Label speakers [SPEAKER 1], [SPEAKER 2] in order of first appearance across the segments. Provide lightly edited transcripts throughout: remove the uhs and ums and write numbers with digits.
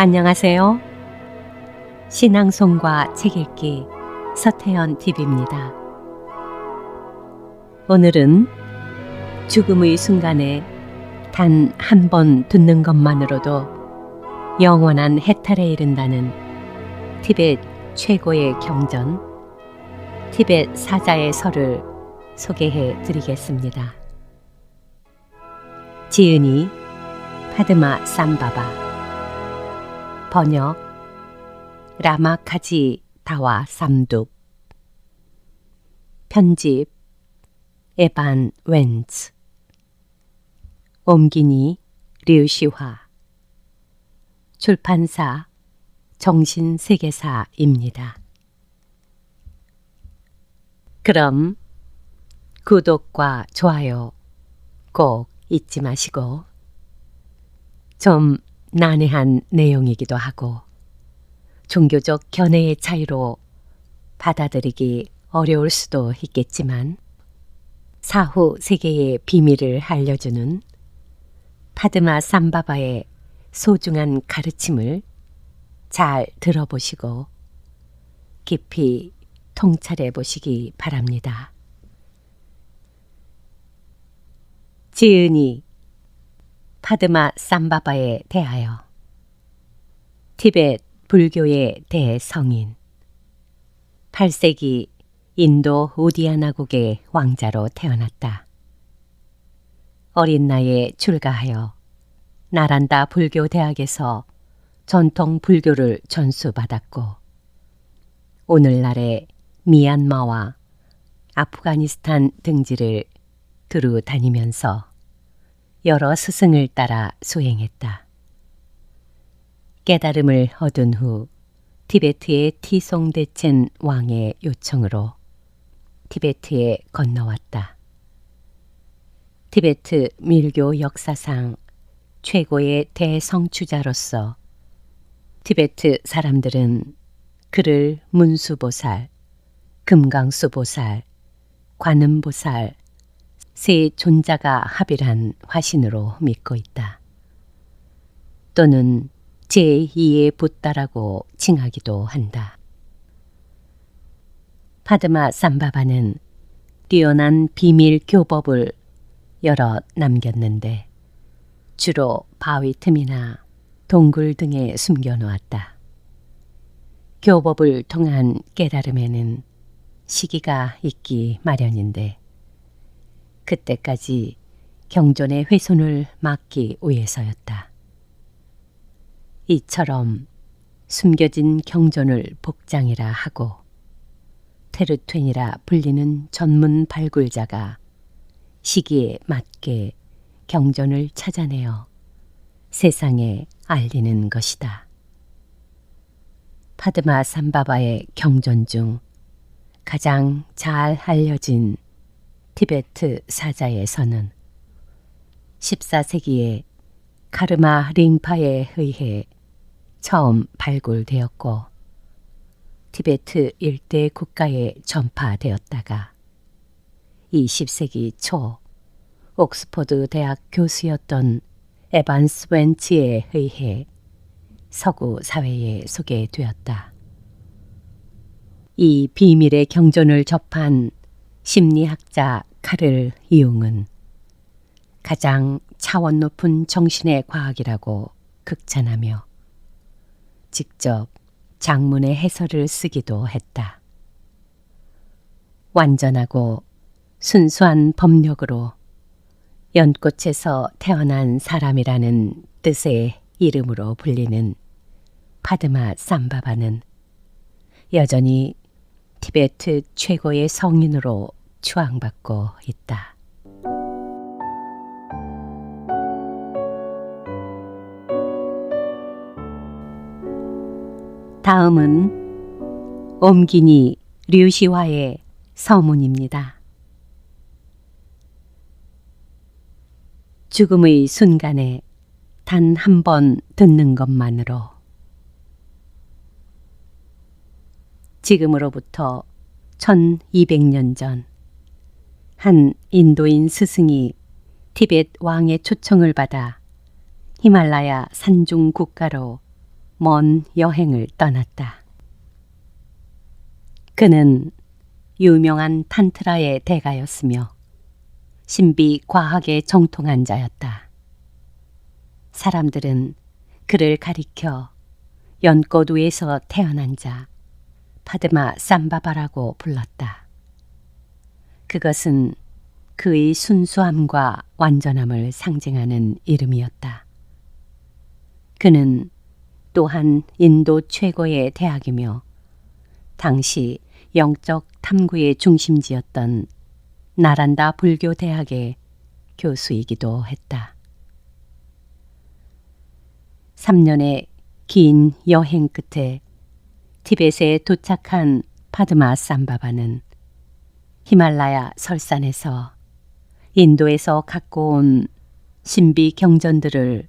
[SPEAKER 1] 안녕하세요. 신앙송과 책 읽기 서태현 TV입니다. 오늘은 죽음의 순간에 단 한 번 듣는 것만으로도 영원한 해탈에 이른다는 티벳 최고의 경전, 티벳 사자의 설을 소개해 드리겠습니다. 지은이 파드마 삼바바, 번역 라마카지 다와 삼둡, 편집 에반 웬츠, 옴기니 류시화, 출판사 정신세계사입니다. 그럼 구독과 좋아요 꼭 잊지 마시고, 좀 난해한 내용이기도 하고 종교적 견해의 차이로 받아들이기 어려울 수도 있겠지만, 사후 세계의 비밀을 알려주는 파드마 삼바바의 소중한 가르침을 잘 들어보시고 깊이 통찰해 보시기 바랍니다. 지은이 파드마 삼바바에 대하여. 티벳 불교의 대성인, 8세기 인도 우디아나국의 왕자로 태어났다. 어린 나이에 출가하여 나란다 불교 대학에서 전통 불교를 전수받았고, 오늘날의 미얀마와 아프가니스탄 등지를 두루 다니면서 여러 스승을 따라 수행했다. 깨달음을 얻은 후 티베트의 티송대첸 왕의 요청으로 티베트에 건너왔다. 티베트 밀교 역사상 최고의 대성추자로서 티베트 사람들은 그를 문수보살, 금강수보살, 관음보살 세 존자가 합일한 화신으로 믿고 있다. 또는 제2의 붓다라고 칭하기도 한다. 파드마 삼바바는 뛰어난 비밀 교법을 여럿 남겼는데 주로 바위 틈이나 동굴 등에 숨겨놓았다. 교법을 통한 깨달음에는 시기가 있기 마련인데, 그때까지 경전의 훼손을 막기 위해서였다. 이처럼 숨겨진 경전을 복장이라 하고 테르툽이라 불리는 전문 발굴자가 시기에 맞게 경전을 찾아내어 세상에 알리는 것이다. 파드마 삼바바의 경전 중 가장 잘 알려진 티베트 사자의 선은 14세기에 카르마 링파에 의해 처음 발굴되었고 티베트 일대 국가에 전파되었다가 20세기 초 옥스퍼드 대학 교수였던 에반스 웬츠에 의해 서구 사회에 소개되었다. 이 비밀의 경전을 접한 심리학자 카를 이용은 가장 차원 높은 정신의 과학이라고 극찬하며 직접 장문의 해설을 쓰기도 했다. 완전하고 순수한 법력으로 연꽃에서 태어난 사람이라는 뜻의 이름으로 불리는 파드마 삼바바는 여전히 티베트 최고의 성인으로 추앙받고 있다. 다음은 옴기니 류시화의 서문입니다. 죽음의 순간에 단 한 번 듣는 것만으로. 지금으로부터 1200년 전 한 인도인 스승이 티벳 왕의 초청을 받아 히말라야 산중 국가로 먼 여행을 떠났다. 그는 유명한 탄트라의 대가였으며 신비 과학에 정통한 자였다. 사람들은 그를 가리켜 연꽃 위에서 태어난 자 파드마 삼바바라고 불렀다. 그것은 그의 순수함과 완전함을 상징하는 이름이었다. 그는 또한 인도 최고의 대학이며 당시 영적 탐구의 중심지였던 나란다 불교 대학의 교수이기도 했다. 3년의 긴 여행 끝에 티벳에 도착한 파드마 삼바바는 히말라야 설산에서 인도에서 갖고 온 신비 경전들을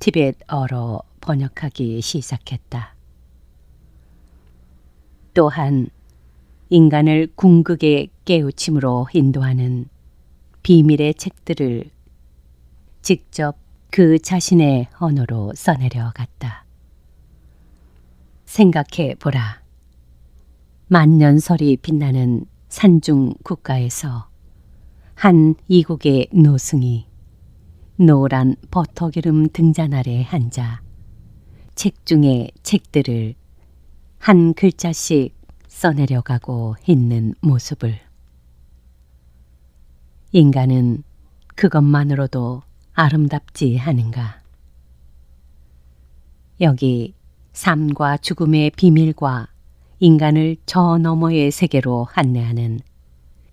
[SPEAKER 1] 티벳어로 번역하기 시작했다. 또한 인간을 궁극의 깨우침으로 인도하는 비밀의 책들을 직접 그 자신의 언어로 써내려 갔다. 생각해 보라. 만년설이 빛나는 산중 국가에서 한 이국의 노승이 노란 버터기름 등잔 아래 앉아 책 중에 책들을 한 글자씩 써내려가고 있는 모습을. 인간은 그것만으로도 아름답지 않은가. 여기 삶과 죽음의 비밀과 인간을 저 너머의 세계로 안내하는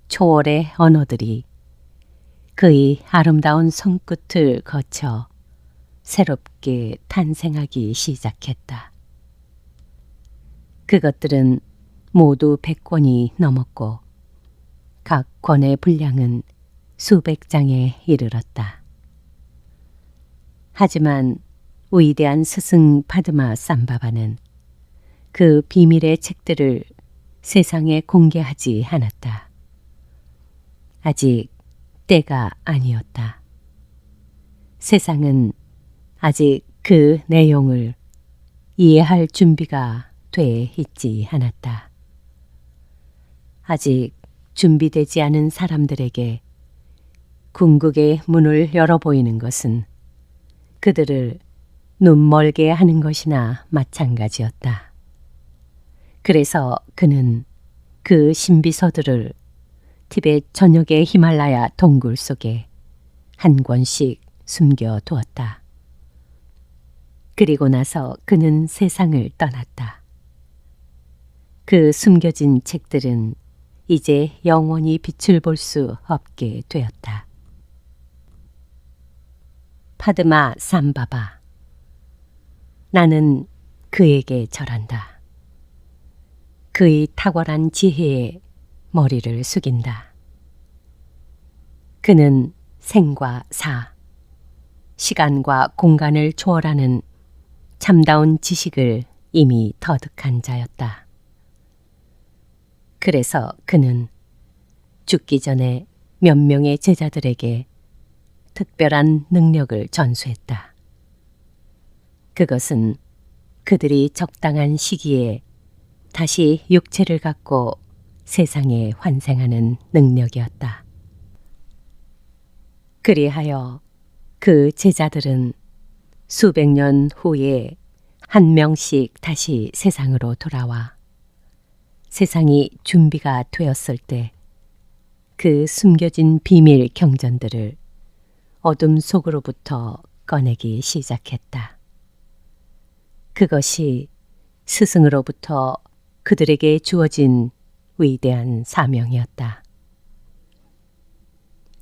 [SPEAKER 1] 초월의 언어들이 그의 아름다운 손끝을 거쳐 새롭게 탄생하기 시작했다. 그것들은 모두 100권이 넘었고 각 권의 분량은 수백 장에 이르렀다. 하지만 위대한 스승 파드마 삼바바는 그 비밀의 책들을 세상에 공개하지 않았다. 아직 때가 아니었다. 세상은 아직 그 내용을 이해할 준비가 돼 있지 않았다. 아직 준비되지 않은 사람들에게 궁극의 문을 열어 보이는 것은 그들을 눈멀게 하는 것이나 마찬가지였다. 그래서 그는 그 신비서들을 티벳 전역의 히말라야 동굴 속에 한 권씩 숨겨두었다. 그리고 나서 그는 세상을 떠났다. 그 숨겨진 책들은 이제 영원히 빛을 볼 수 없게 되었다. 파드마 삼바바. 나는 그에게 절한다. 그의 탁월한 지혜에 머리를 숙인다. 그는 생과 사, 시간과 공간을 초월하는 참다운 지식을 이미 터득한 자였다. 그래서 그는 죽기 전에 몇 명의 제자들에게 특별한 능력을 전수했다. 그것은 그들이 적당한 시기에 다시 육체를 갖고 세상에 환생하는 능력이었다. 그리하여 그 제자들은 수백 년 후에 한 명씩 다시 세상으로 돌아와 세상이 준비가 되었을 때 그 숨겨진 비밀 경전들을 어둠 속으로부터 꺼내기 시작했다. 그것이 스승으로부터 그들에게 주어진 위대한 사명이었다.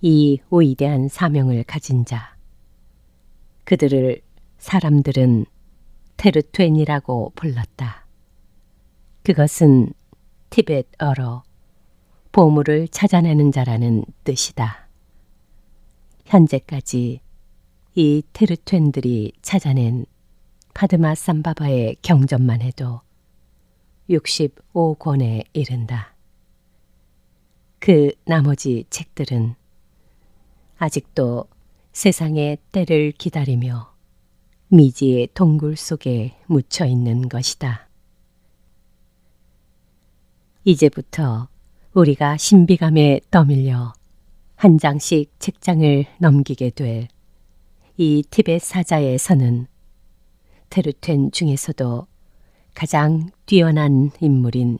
[SPEAKER 1] 이 위대한 사명을 가진 자, 그들을 사람들은 테르퇴니라고 불렀다. 그것은 티벳어로 보물을 찾아내는 자라는 뜻이다. 현재까지 이 테르퇴인들이 찾아낸 파드마 삼바바의 경전만 해도 65권에 이른다. 그 나머지 책들은 아직도 세상의 때를 기다리며 미지의 동굴 속에 묻혀 있는 것이다. 이제부터 우리가 신비감에 떠밀려 한 장씩 책장을 넘기게 될 이 티벳 사자에서는 테르텐 중에서도 가장 뛰어난 인물인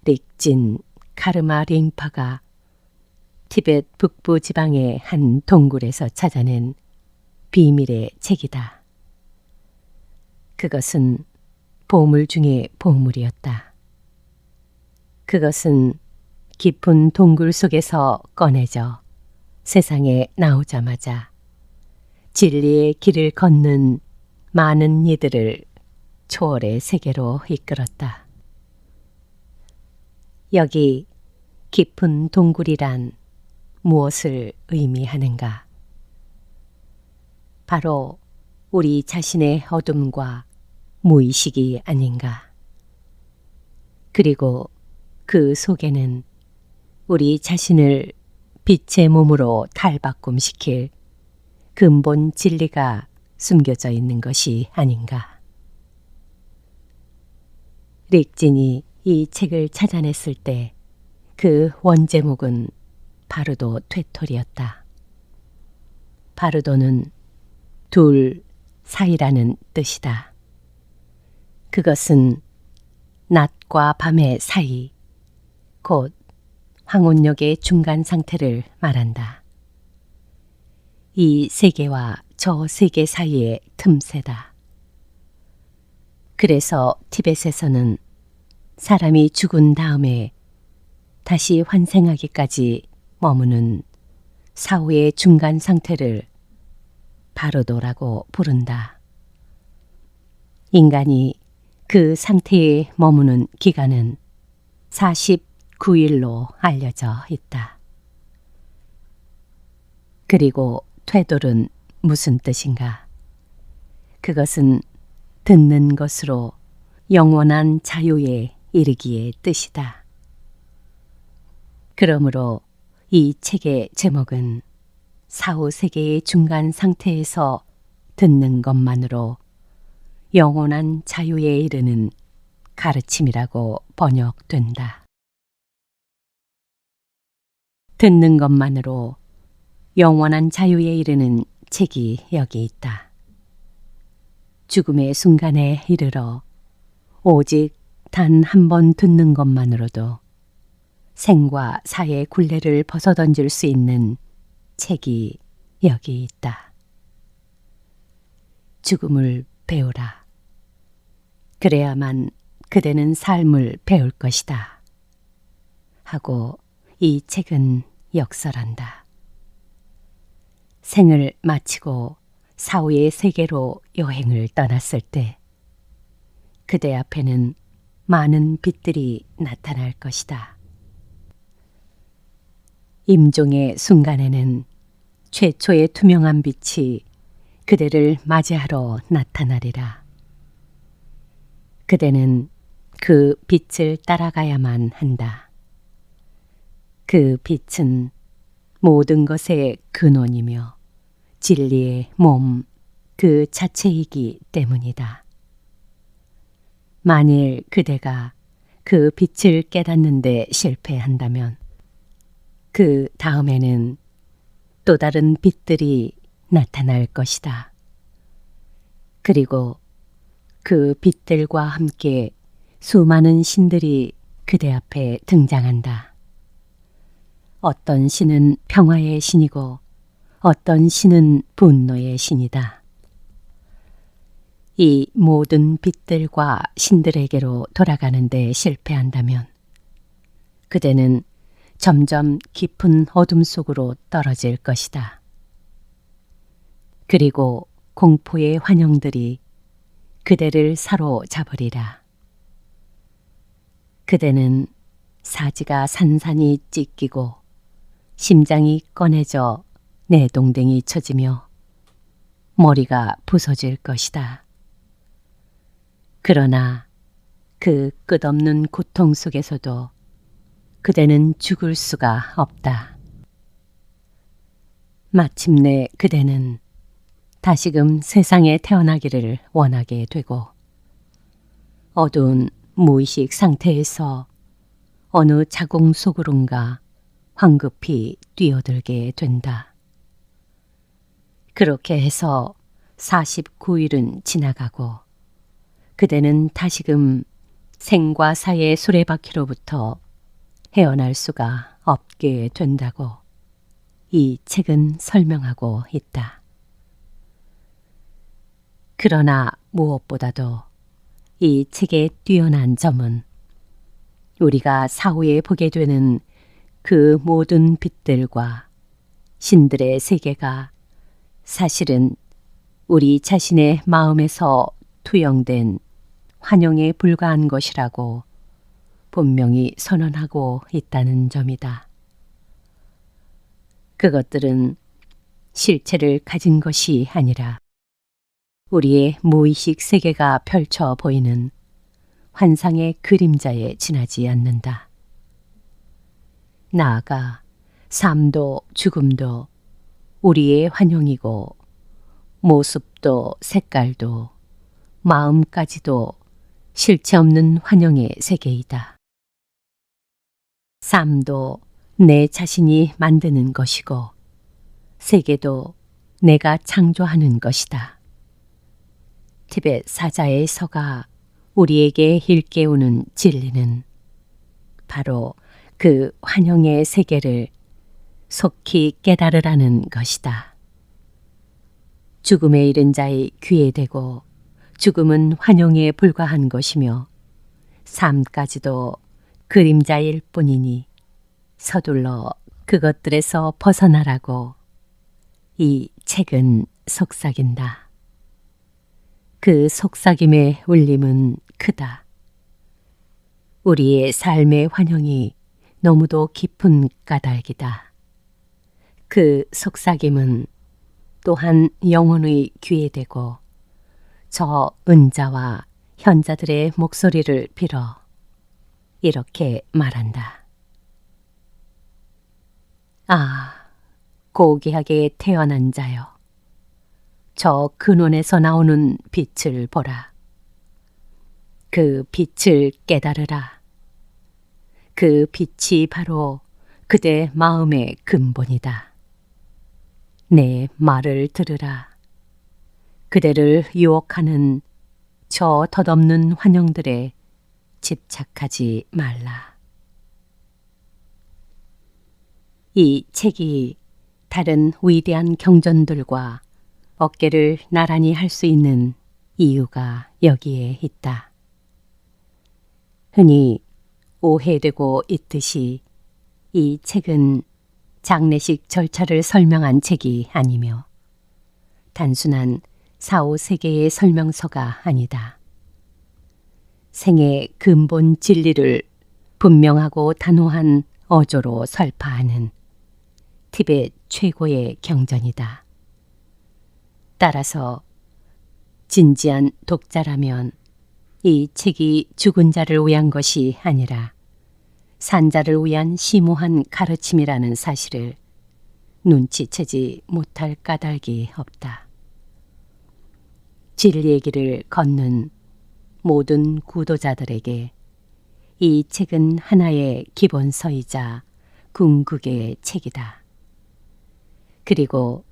[SPEAKER 1] 릭진 카르마 링파가 티벳 북부 지방의 한 동굴에서 찾아낸 비밀의 책이다. 그것은 보물 중의 보물이었다. 그것은 깊은 동굴 속에서 꺼내져 세상에 나오자마자 진리의 길을 걷는 많은 이들을 초월의 세계로 이끌었다. 여기 깊은 동굴이란 무엇을 의미하는가? 바로 우리 자신의 어둠과 무의식이 아닌가? 그리고 그 속에는 우리 자신을 빛의 몸으로 탈바꿈시킬 근본 진리가 숨겨져 있는 것이 아닌가. 릭진이 이 책을 찾아냈을 때 그 원제목은 바르도 퇴톨이었다. 바르도는 둘 사이라는 뜻이다. 그것은 낮과 밤의 사이, 곧 황혼역의 중간 상태를 말한다. 이 세계와 저 세계 사이의 틈새다. 그래서 티벳에서는 사람이 죽은 다음에 다시 환생하기까지 머무는 사후의 중간 상태를 바르도라고 부른다. 인간이 그 상태에 머무는 기간은 49일로 알려져 있다. 그리고 퇴돌은 무슨 뜻인가? 그것은 듣는 것으로 영원한 자유에 이르기의 뜻이다. 그러므로 이 책의 제목은 사후 세계의 중간 상태에서 듣는 것만으로 영원한 자유에 이르는 가르침이라고 번역된다. 듣는 것만으로 영원한 자유에 이르는 책이 여기 있다. 죽음의 순간에 이르러 오직 단 한 번 듣는 것만으로도 생과 사의 굴레를 벗어던질 수 있는 책이 여기 있다. 죽음을 배우라. 그래야만 그대는 삶을 배울 것이다. 하고 이 책은 역설한다. 생을 마치고 사후의 세계로 여행을 떠났을 때 그대 앞에는 많은 빛들이 나타날 것이다. 임종의 순간에는 최초의 투명한 빛이 그대를 맞이하러 나타나리라. 그대는 그 빛을 따라가야만 한다. 그 빛은 모든 것의 근원이며 진리의 몸 그 자체이기 때문이다. 만일 그대가 그 빛을 깨닫는데 실패한다면 그 다음에는 또 다른 빛들이 나타날 것이다. 그리고 그 빛들과 함께 수많은 신들이 그대 앞에 등장한다. 어떤 신은 평화의 신이고 어떤 신은 분노의 신이다. 이 모든 빛들과 신들에게로 돌아가는 데 실패한다면 그대는 점점 깊은 어둠 속으로 떨어질 것이다. 그리고 공포의 환영들이 그대를 사로잡으리라. 그대는 사지가 산산이 찢기고 심장이 꺼내져 내동댕이 쳐지며 머리가 부서질 것이다. 그러나 그 끝없는 고통 속에서도 그대는 죽을 수가 없다. 마침내 그대는 다시금 세상에 태어나기를 원하게 되고 어두운 무의식 상태에서 어느 자궁 속으론가 황급히 뛰어들게 된다. 그렇게 해서 49일은 지나가고 그대는 다시금 생과 사의 수레바퀴로부터 헤어날 수가 없게 된다고 이 책은 설명하고 있다. 그러나 무엇보다도 이 책의 뛰어난 점은 우리가 사후에 보게 되는 그 모든 빛들과 신들의 세계가 사실은 우리 자신의 마음에서 투영된 환영에 불과한 것이라고 분명히 선언하고 있다는 점이다. 그것들은 실체를 가진 것이 아니라 우리의 무의식 세계가 펼쳐 보이는 환상의 그림자에 지나지 않는다. 나아가 삶도 죽음도 우리의 환영이고 모습도 색깔도 마음까지도 실체 없는 환영의 세계이다. 삶도 내 자신이 만드는 것이고 세계도 내가 창조하는 것이다. 티벳 사자의 서가 우리에게 일깨우는 진리는 바로 그 환영의 세계를 속히 깨달으라는 것이다. 죽음에 이른 자의 귀에 대고 죽음은 환영에 불과한 것이며 삶까지도 그림자일 뿐이니 서둘러 그것들에서 벗어나라고 이 책은 속삭인다. 그 속삭임의 울림은 크다. 우리의 삶의 환영이 너무도 깊은 까닭이다. 그 속삭임은 또한 영혼의 귀에 대고 저 은자와 현자들의 목소리를 빌어 이렇게 말한다. 아, 고귀하게 태어난 자여. 저 근원에서 나오는 빛을 보라. 그 빛을 깨달으라. 그 빛이 바로 그대 마음의 근본이다. 내 말을 들으라. 그대를 유혹하는 저 덧없는 환영들에 집착하지 말라. 이 책이 다른 위대한 경전들과 어깨를 나란히 할 수 있는 이유가 여기에 있다. 흔히 오해되고 있듯이 이 책은 장례식 절차를 설명한 책이 아니며 단순한 사후세계의 설명서가 아니다. 생의 근본 진리를 분명하고 단호한 어조로 설파하는 티벳 최고의 경전이다. 따라서 진지한 독자라면 이 책이 죽은 자를 위한 것이 아니라 산자를 위한 심오한 가르침이라는 사실을 눈치채지 못할 까닭이 없다. 진리의 길을 걷는 모든 구도자들에게 이 책은 하나의 기본서이자 궁극의 책이다. 그리고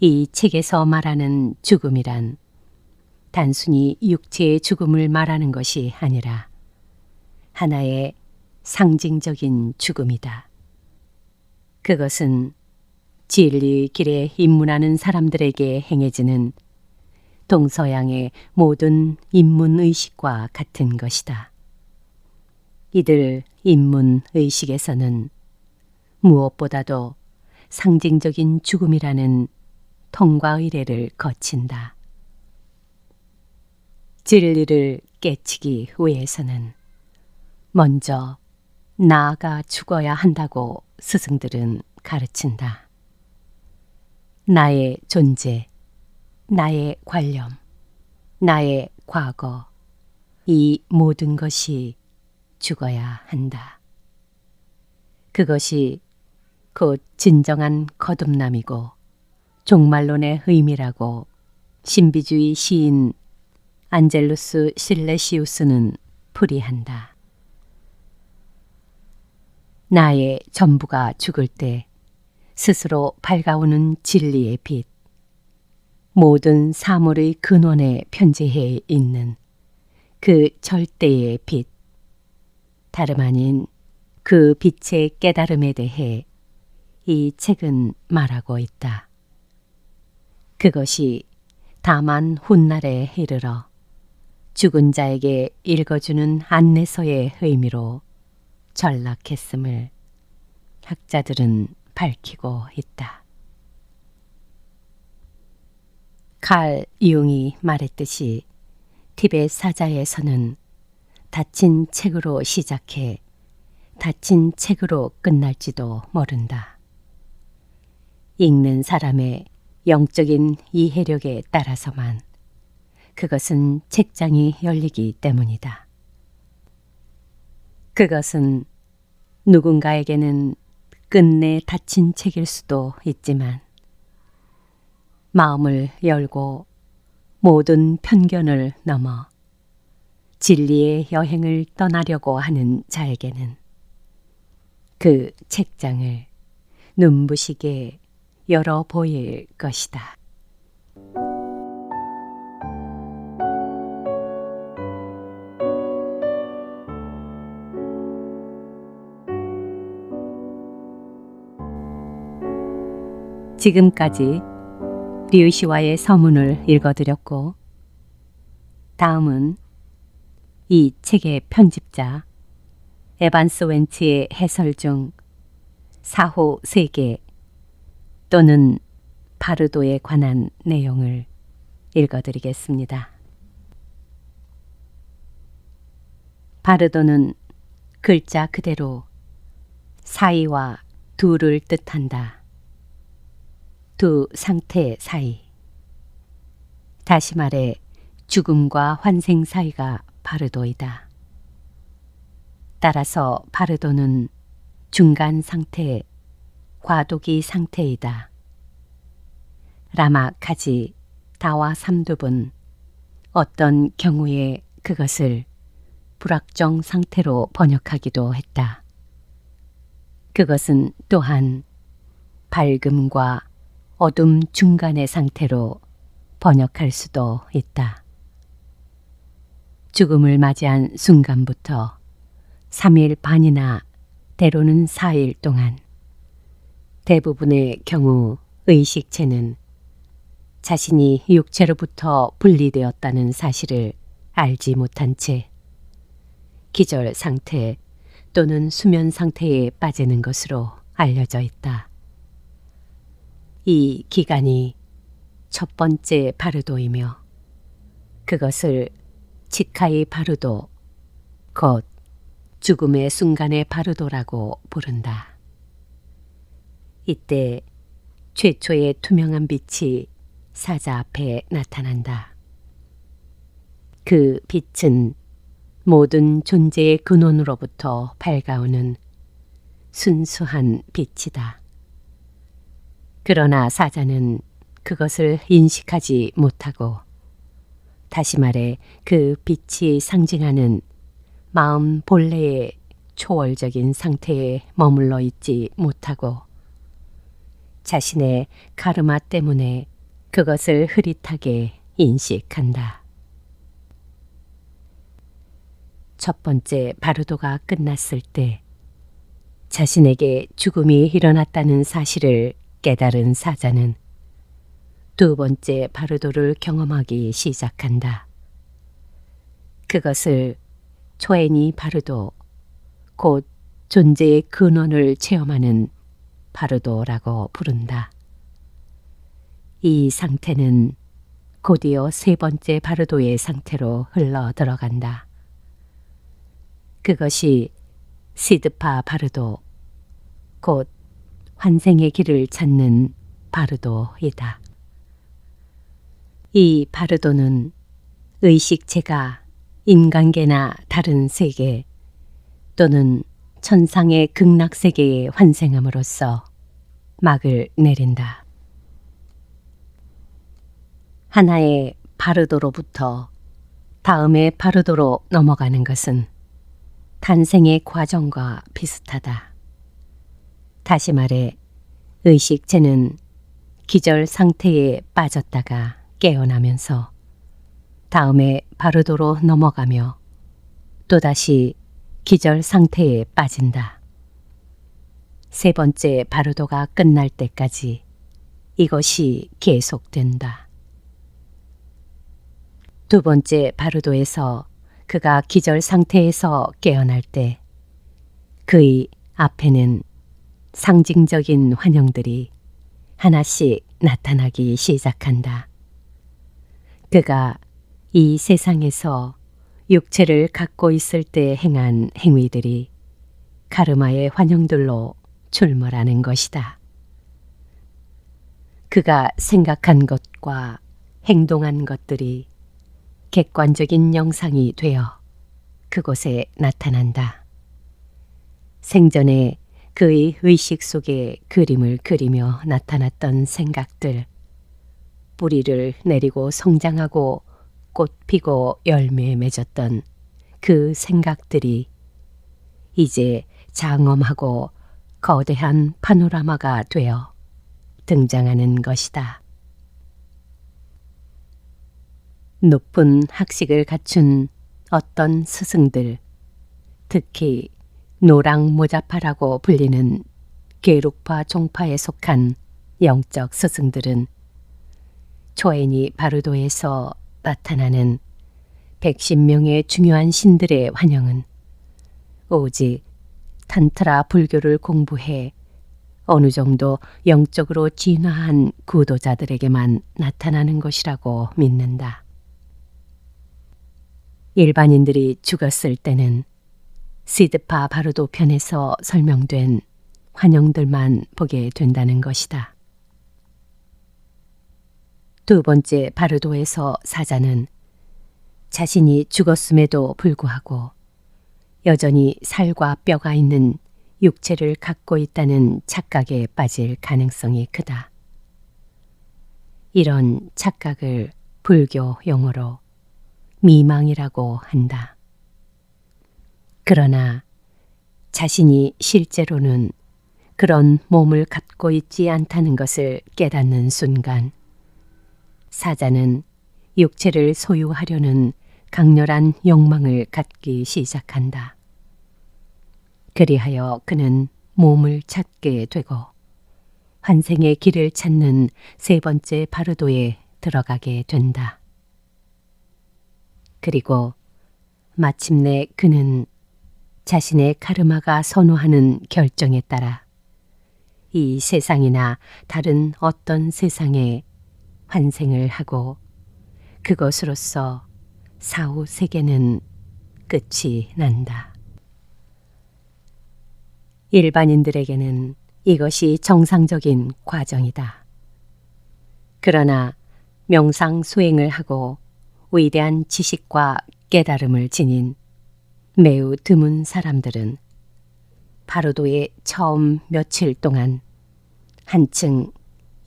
[SPEAKER 1] 이 책에서 말하는 죽음이란 단순히 육체의 죽음을 말하는 것이 아니라 하나의 상징적인 죽음이다. 그것은 진리의 길에 입문하는 사람들에게 행해지는 동서양의 모든 인문의식과 같은 것이다. 이들 인문의식에서는 무엇보다도 상징적인 죽음이라는 통과 의례를 거친다. 진리를 깨치기 위해서는 먼저 나아가 죽어야 한다고 스승들은 가르친다. 나의 존재, 나의 관념, 나의 과거, 이 모든 것이 죽어야 한다. 그것이 곧 진정한 거듭남이고 종말론의 의미라고 신비주의 시인 안젤루스 실레시우스는 풀이한다. 나의 전부가 죽을 때 스스로 밝아오는 진리의 빛, 모든 사물의 근원에 편재해 있는 그 절대의 빛, 다름 아닌 그 빛의 깨달음에 대해 이 책은 말하고 있다. 그것이 다만 훗날에 이르러 죽은 자에게 읽어주는 안내서의 의미로 전락했음을 학자들은 밝히고 있다. 칼 융이 말했듯이 티벳 사자에서는 닫힌 책으로 시작해 닫힌 책으로 끝날지도 모른다. 읽는 사람의 영적인 이해력에 따라서만 그것은 책장이 열리기 때문이다. 그것은 누군가에게는 끝내 닫힌 책일 수도 있지만 마음을 열고 모든 편견을 넘어 진리의 여행을 떠나려고 하는 자에게는 그 책장을 눈부시게 열어 보일 것이다. 지금까지 류시와의 서문을 읽어드렸고, 다음은 이 책의 편집자 에반스 웬치의 해설 중 사호 세계 또는 바르도에 관한 내용을 읽어드리겠습니다. 바르도는 글자 그대로 사이와 둘을 뜻한다. 두 상태 사이. 다시 말해 죽음과 환생 사이가 바르도이다. 따라서 바르도는 중간 상태, 과도기 상태이다. 라마카지, 다와 삼둡은 어떤 경우에 그것을 불확정 상태로 번역하기도 했다. 그것은 또한 밝음과 어둠 중간의 상태로 번역할 수도 있다. 죽음을 맞이한 순간부터 3일 반이나 때로는 4일 동안 대부분의 경우 의식체는 자신이 육체로부터 분리되었다는 사실을 알지 못한 채 기절 상태 또는 수면 상태에 빠지는 것으로 알려져 있다. 이 기간이 첫 번째 바르도이며 그것을 치카이 바르도, 곧 죽음의 순간의 바르도라고 부른다. 이때 최초의 투명한 빛이 사자 앞에 나타난다. 그 빛은 모든 존재의 근원으로부터 밝아오는 순수한 빛이다. 그러나 사자는 그것을 인식하지 못하고, 다시 말해 그 빛이 상징하는 마음 본래의 초월적인 상태에 머물러 있지 못하고 자신의 카르마 때문에 그것을 흐릿하게 인식한다. 첫 번째 바르도가 끝났을 때 자신에게 죽음이 일어났다는 사실을 깨달은 사자는 두 번째 바르도를 경험하기 시작한다. 그것을 초애니 바르도, 곧 존재의 근원을 체험하는 바르도라고 부른다. 이 상태는 곧이어 세 번째 바르도의 상태로 흘러 들어간다. 그것이 시드파 바르도, 곧 환생의 길을 찾는 바르도이다. 이 바르도는 의식체가 인간계나 다른 세계 또는 천상의 극락세계에 환생함으로써 막을 내린다. 하나의 바르도로부터 다음의 바르도로 넘어가는 것은 탄생의 과정과 비슷하다. 다시 말해 의식체는 기절 상태에 빠졌다가 깨어나면서 다음에 바르도로 넘어가며 또다시 기절 상태에 빠진다. 세 번째 바르도가 끝날 때까지 이것이 계속된다. 두 번째 바르도에서 그가 기절 상태에서 깨어날 때 그의 앞에는 상징적인 환영들이 하나씩 나타나기 시작한다. 그가 이 세상에서 육체를 갖고 있을 때 행한 행위들이 카르마의 환영들로 출몰하는 것이다. 그가 생각한 것과 행동한 것들이 객관적인 영상이 되어 그곳에 나타난다. 생전에 그의 의식 속에 그림을 그리며 나타났던 생각들, 뿌리를 내리고 성장하고 꽃 피고 열매 맺었던 그 생각들이 이제 장엄하고 거대한 파노라마가 되어 등장하는 것이다. 높은 학식을 갖춘 어떤 스승들, 특히 노랑모자파라고 불리는 게룩파 종파에 속한 영적 스승들은 초에니 바르도에서 나타나는 110명의 중요한 신들의 환영은 오직 탄트라 불교를 공부해 어느 정도 영적으로 진화한 구도자들에게만 나타나는 것이라고 믿는다. 일반인들이 죽었을 때는 시드파 바르도 편에서 설명된 환영들만 보게 된다는 것이다. 두 번째 바르도에서 사자는 자신이 죽었음에도 불구하고 여전히 살과 뼈가 있는 육체를 갖고 있다는 착각에 빠질 가능성이 크다. 이런 착각을 불교 용어로 미망이라고 한다. 그러나 자신이 실제로는 그런 몸을 갖고 있지 않다는 것을 깨닫는 순간 사자는 육체를 소유하려는 강렬한 욕망을 갖기 시작한다. 그리하여 그는 몸을 찾게 되고 환생의 길을 찾는 세 번째 바르도에 들어가게 된다. 그리고 마침내 그는 자신의 카르마가 선호하는 결정에 따라 이 세상이나 다른 어떤 세상에 환생을 하고 그것으로서 사후 세계는 끝이 난다. 일반인들에게는 이것이 정상적인 과정이다. 그러나 명상 수행을 하고 위대한 지식과 깨달음을 지닌 매우 드문 사람들은 바르도의 처음 며칠 동안 한층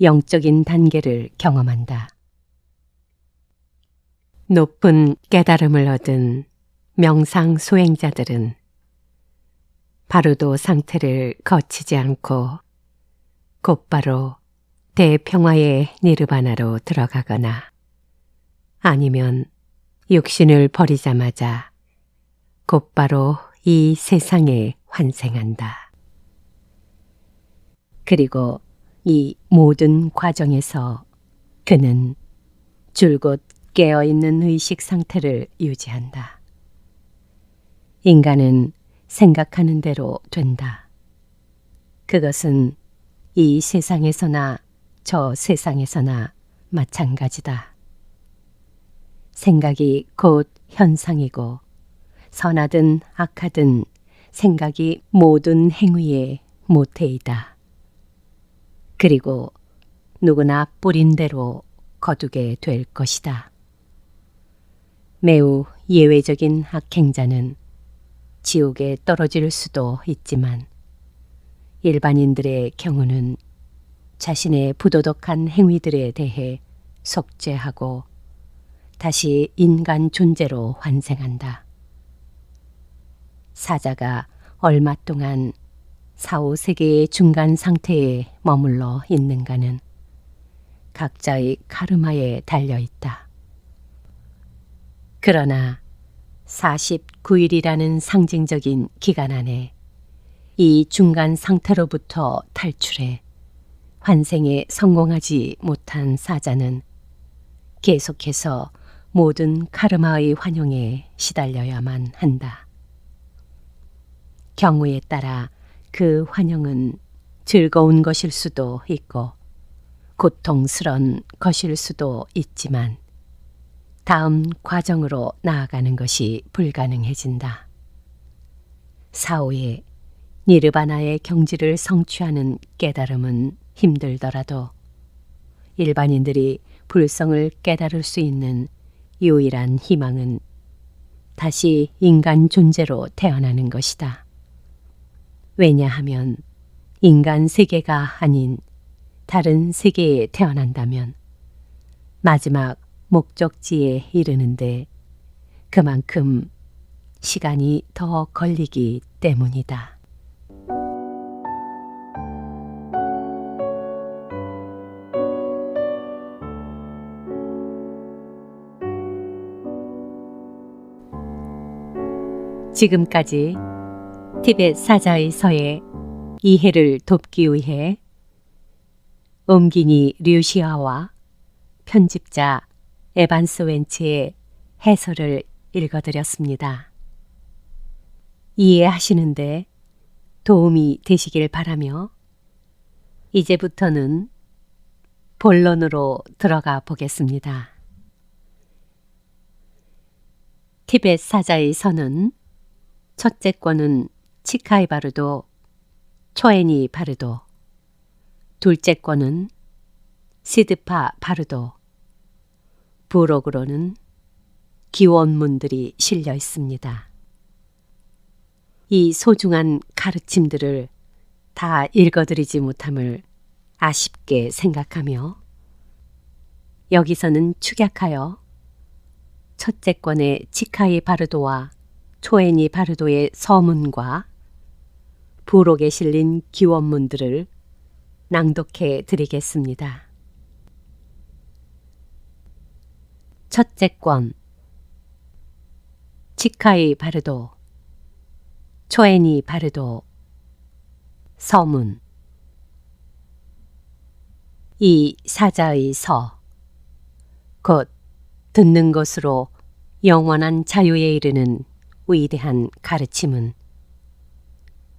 [SPEAKER 1] 영적인 단계를 경험한다. 높은 깨달음을 얻은 명상 수행자들은 바르도 상태를 거치지 않고 곧바로 대평화의 니르바나로 들어가거나 아니면 육신을 버리자마자 곧바로 이 세상에 환생한다. 그리고 이 모든 과정에서 그는 줄곧 깨어있는 의식 상태를 유지한다. 인간은 생각하는 대로 된다. 그것은 이 세상에서나 저 세상에서나 마찬가지다. 생각이 곧 현상이고 선하든 악하든 생각이 모든 행위의 모태이다. 그리고 누구나 뿌린 대로 거두게 될 것이다. 매우 예외적인 악행자는 지옥에 떨어질 수도 있지만 일반인들의 경우는 자신의 부도덕한 행위들에 대해 속죄하고 다시 인간 존재로 환생한다. 사자가 얼마 동안 4, 5세계의 중간 상태에 머물러 있는가는 각자의 카르마에 달려 있다. 그러나 49일이라는 상징적인 기간 안에 이 중간 상태로부터 탈출해 환생에 성공하지 못한 사자는 계속해서 모든 카르마의 환영에 시달려야만 한다. 경우에 따라 그 환영은 즐거운 것일 수도 있고 고통스러운 것일 수도 있지만 다음 과정으로 나아가는 것이 불가능해진다. 사후에 니르바나의 경지를 성취하는 깨달음은 힘들더라도 일반인들이 불성을 깨달을 수 있는 유일한 희망은 다시 인간 존재로 태어나는 것이다. 왜냐하면 인간 세계가 아닌 다른 세계에 태어난다면 마지막 목적지에 이르는데 그만큼 시간이 더 걸리기 때문이다. 지금까지 티벳 사자의 서의 이해를 돕기 위해 옴기니 류시아와 편집자 에반스 웬츠의 해설을 읽어드렸습니다. 이해하시는데 도움이 되시길 바라며 이제부터는 본론으로 들어가 보겠습니다. 티벳 사자의 서는 첫째 권은 치카이 바르도, 초에니 바르도, 둘째 권은 시드파 바르도, 부록으로는 기원문들이 실려 있습니다. 이 소중한 가르침들을 다 읽어드리지 못함을 아쉽게 생각하며 여기서는 축약하여 첫째 권의 치카이 바르도와 초에니 바르도의 서문과 부록에 실린 기원문들을 낭독해 드리겠습니다. 첫째 권 치카이 바르도, 초에니 바르도, 서문. 이 사자의 서, 곧 듣는 것으로 영원한 자유에 이르는 위대한 가르침은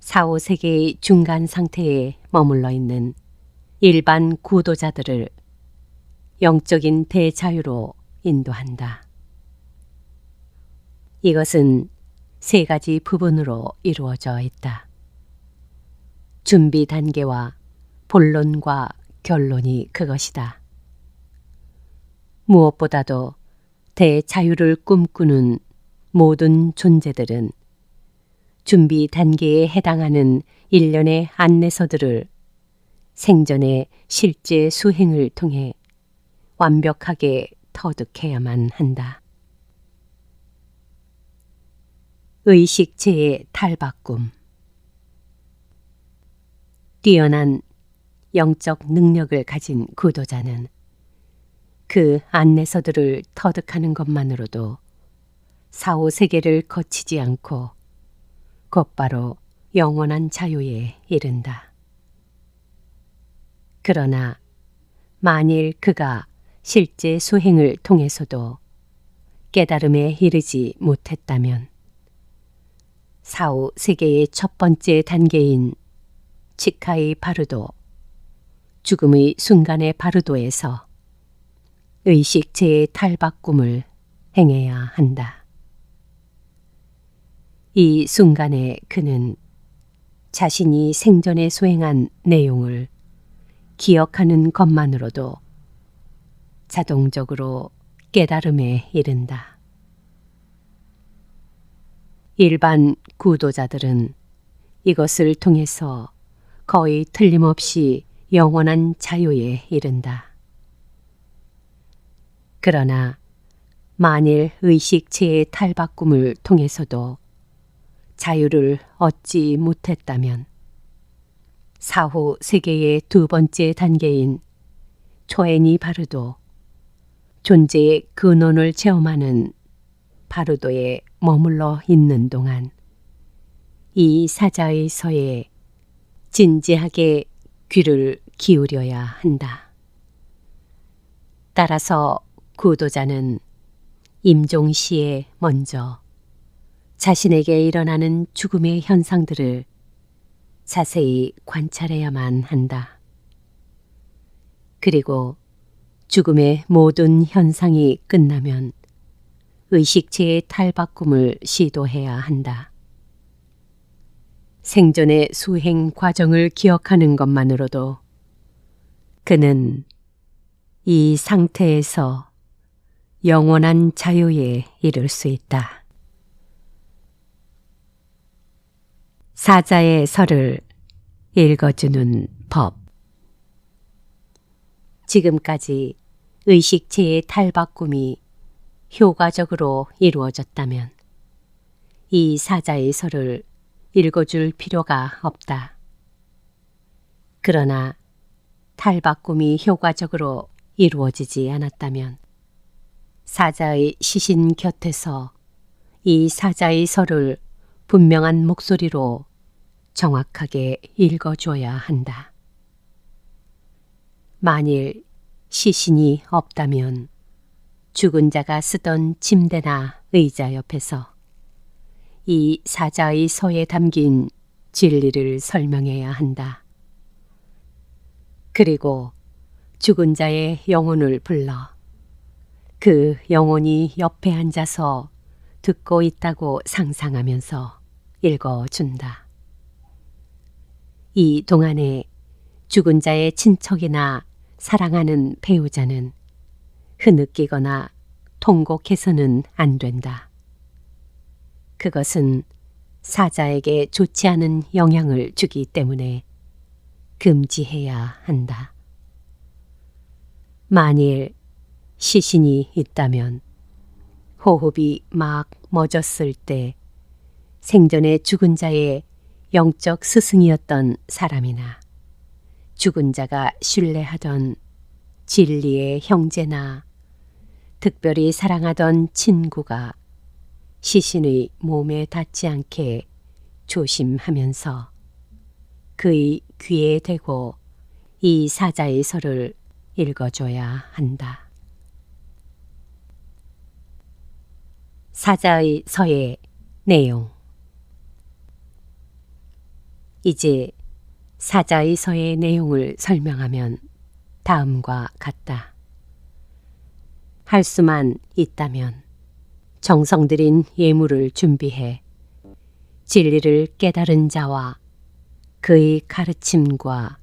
[SPEAKER 1] 4, 5세계의 중간 상태에 머물러 있는 일반 구도자들을 영적인 대자유로 인도한다. 이것은 세 가지 부분으로 이루어져 있다. 준비 단계와 본론과 결론이 그것이다. 무엇보다도 대자유를 꿈꾸는 모든 존재들은 준비 단계에 해당하는 일련의 안내서들을 생전의 실제 수행을 통해 완벽하게 터득해야만 한다. 의식체의 탈바꿈. 뛰어난 영적 능력을 가진 구도자는 그 안내서들을 터득하는 것만으로도 4, 5세계를 거치지 않고 곧바로 영원한 자유에 이른다. 그러나 만일 그가 실제 수행을 통해서도 깨달음에 이르지 못했다면 4, 5세계의 첫 번째 단계인 치카이 바르도, 죽음의 순간의 바르도에서 의식체의 탈바꿈을 행해야 한다. 이 순간에 그는 자신이 생전에 수행한 내용을 기억하는 것만으로도 자동적으로 깨달음에 이른다. 일반 구도자들은 이것을 통해서 거의 틀림없이 영원한 자유에 이른다. 그러나 만일 의식체의 탈바꿈을 통해서도 자유를 얻지 못했다면 사후 세계의 두 번째 단계인 초애니 바르도, 존재의 근원을 체험하는 바르도에 머물러 있는 동안 이 사자의 서에 진지하게 귀를 기울여야 한다. 따라서 구도자는 임종시에 먼저 자신에게 일어나는 죽음의 현상들을 자세히 관찰해야만 한다. 그리고 죽음의 모든 현상이 끝나면 의식체의 탈바꿈을 시도해야 한다. 생존의 수행 과정을 기억하는 것만으로도 그는 이 상태에서 영원한 자유에 이를 수 있다. 사자의 서를 읽어주는 법. 지금까지 의식체의 탈바꿈이 효과적으로 이루어졌다면 이 사자의 서를 읽어줄 필요가 없다. 그러나 탈바꿈이 효과적으로 이루어지지 않았다면 사자의 시신 곁에서 이 사자의 서를 분명한 목소리로 정확하게 읽어줘야 한다. 만일 시신이 없다면 죽은 자가 쓰던 침대나 의자 옆에서 이 사자의 서에 담긴 진리를 설명해야 한다. 그리고 죽은 자의 영혼을 불러 그 영혼이 옆에 앉아서 듣고 있다고 상상하면서 읽어준다. 이 동안에 죽은 자의 친척이나 사랑하는 배우자는 흐느끼거나 통곡해서는 안 된다. 그것은 사자에게 좋지 않은 영향을 주기 때문에 금지해야 한다. 만일 시신이 있다면 호흡이 막 멎었을 때 생전에 죽은 자의 영적 스승이었던 사람이나 죽은 자가 신뢰하던 진리의 형제나 특별히 사랑하던 친구가 시신의 몸에 닿지 않게 조심하면서 그의 귀에 대고 이 사자의 서를 읽어줘야 한다. 사자의 서의 내용. 이제 사자의 서의 내용을 설명하면 다음과 같다. 할 수만 있다면 정성 들인 예물을 준비해 진리를 깨달은 자와 그의 가르침과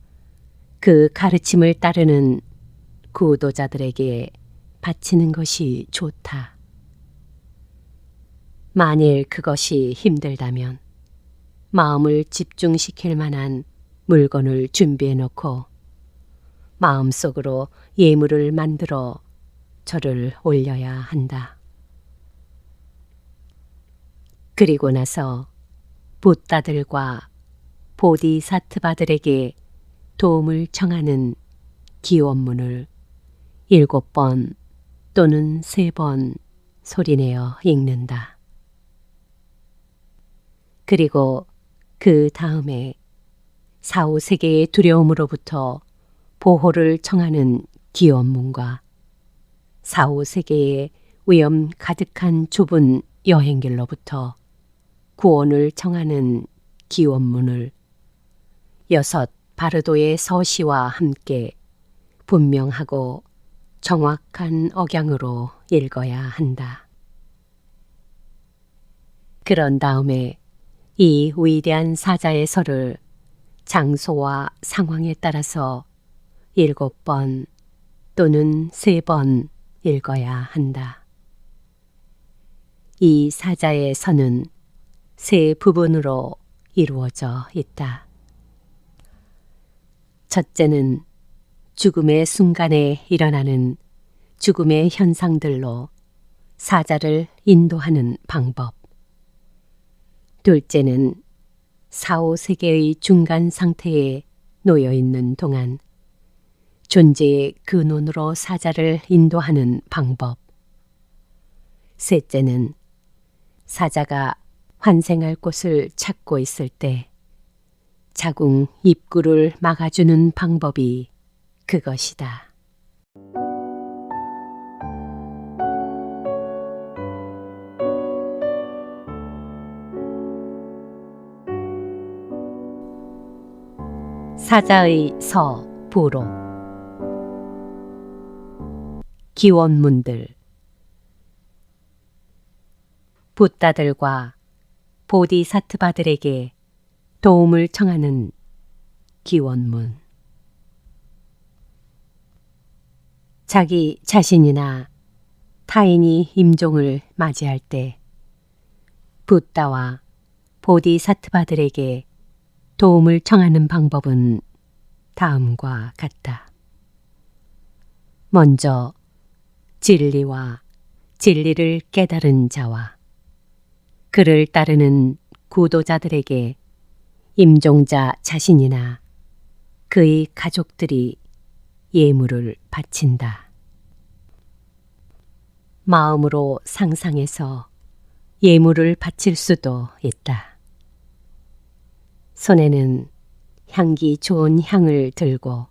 [SPEAKER 1] 그 가르침을 따르는 구도자들에게 바치는 것이 좋다. 만일 그것이 힘들다면 마음을 집중시킬 만한 물건을 준비해 놓고 마음속으로 예물을 만들어 절을 올려야 한다. 그리고 나서 붓다들과 보디사트바들에게 도움을 청하는 기원문을 7번 또는 3번 소리내어 읽는다. 그리고 그 다음에 사후세계의 두려움으로부터 보호를 청하는 기원문과 사후세계의 위험 가득한 좁은 여행길로부터 구원을 청하는 기원문을 6 바르도의 서시와 함께 분명하고 정확한 억양으로 읽어야 한다. 그런 다음에 이 위대한 사자의 서를 장소와 상황에 따라서 7번 또는 3번 읽어야 한다. 이 사자의 서는 3 부분으로 이루어져 있다. 첫째는 죽음의 순간에 일어나는 죽음의 현상들로 사자를 인도하는 방법. 둘째는 4, 5세계의 중간 상태에 놓여 있는 동안 존재의 근원으로 사자를 인도하는 방법. 셋째는 사자가 환생할 곳을 찾고 있을 때 자궁 입구를 막아주는 방법이 그것이다. 사자의 서부로. 기원문들. 붓다들과 보디사트바들에게 도움을 청하는 기원문. 자기 자신이나 타인이 임종을 맞이할 때 붓다와 보디사트바들에게 도움을 청하는 방법은 다음과 같다. 먼저 진리와 진리를 깨달은 자와 그를 따르는 구도자들에게 임종자 자신이나 그의 가족들이 예물을 바친다. 마음으로 상상해서 예물을 바칠 수도 있다. 손에는 향기 좋은 향을 들고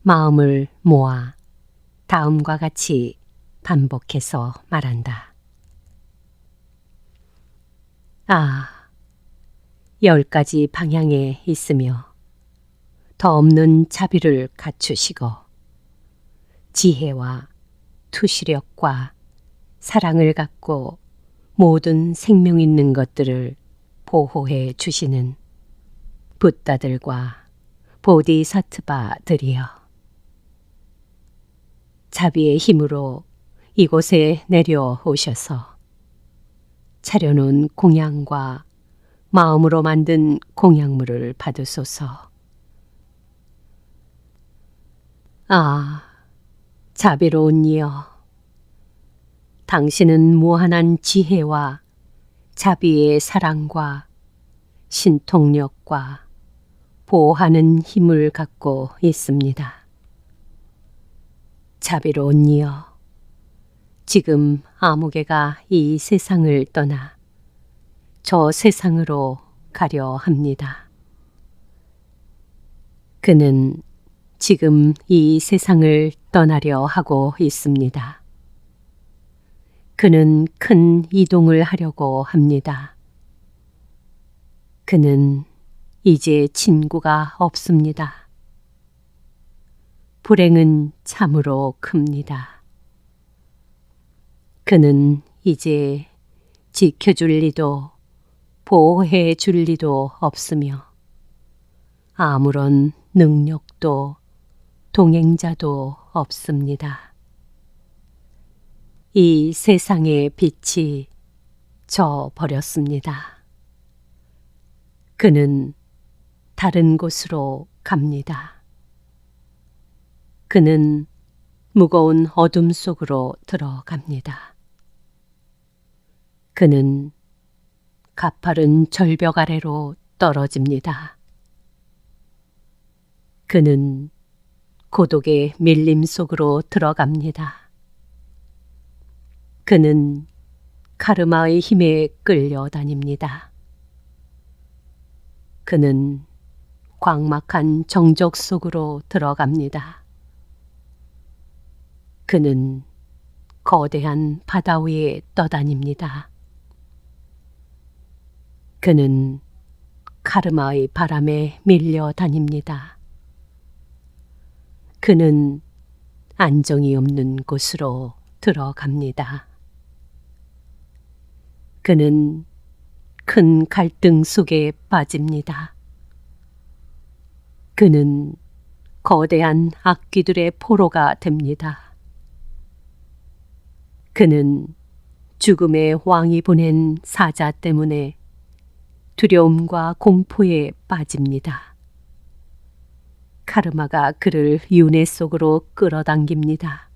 [SPEAKER 1] 마음을 모아 다음과 같이 반복해서 말한다. 아, 10가지 방향에 있으며 더 없는 자비를 갖추시고 지혜와 투시력과 사랑을 갖고 모든 생명 있는 것들을 보호해 주시는 붓다들과 보디사트바들이여. 자비의 힘으로 이곳에 내려오셔서 차려놓은 공양과 마음으로 만든 공양물을 받으소서. 아, 자비로운 이여, 당신은 무한한 지혜와 자비의 사랑과 신통력과 보호하는 힘을 갖고 있습니다. 자비로운 이여, 지금 아무개가 이 세상을 떠나 저 세상으로 가려 합니다. 그는 지금 이 세상을 떠나려 하고 있습니다. 그는 큰 이동을 하려고 합니다. 그는 이제 친구가 없습니다. 불행은 참으로 큽니다. 그는 이제 지켜줄 리도 보호해 줄 리도 없으며 아무런 능력도 동행자도 없습니다. 이 세상의 빛이 져 버렸습니다. 그는 다른 곳으로 갑니다. 그는 무거운 어둠 속으로 들어갑니다. 그는 가파른 절벽 아래로 떨어집니다. 그는 고독의 밀림 속으로 들어갑니다. 그는 카르마의 힘에 끌려다닙니다. 그는 광막한 정적 속으로 들어갑니다. 그는 거대한 바다 위에 떠다닙니다. 그는 카르마의 바람에 밀려 다닙니다. 그는 안정이 없는 곳으로 들어갑니다. 그는 큰 갈등 속에 빠집니다. 그는 거대한 악귀들의 포로가 됩니다. 그는 죽음의 왕이 보낸 사자 때문에 두려움과 공포에 빠집니다. 카르마가 그를 윤회 속으로 끌어당깁니다.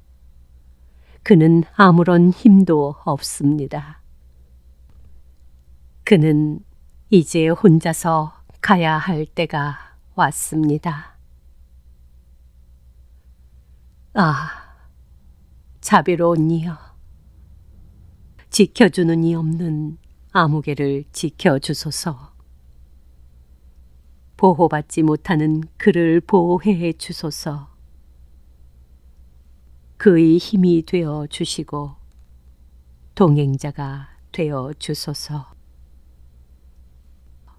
[SPEAKER 1] 그는 아무런 힘도 없습니다. 그는 이제 혼자서 가야 할 때가 왔습니다. 아, 자비로운 이여, 지켜주는 이 없는 아무개를 지켜주소서. 보호받지 못하는 그를 보호해 주소서. 그의 힘이 되어 주시고 동행자가 되어 주소서.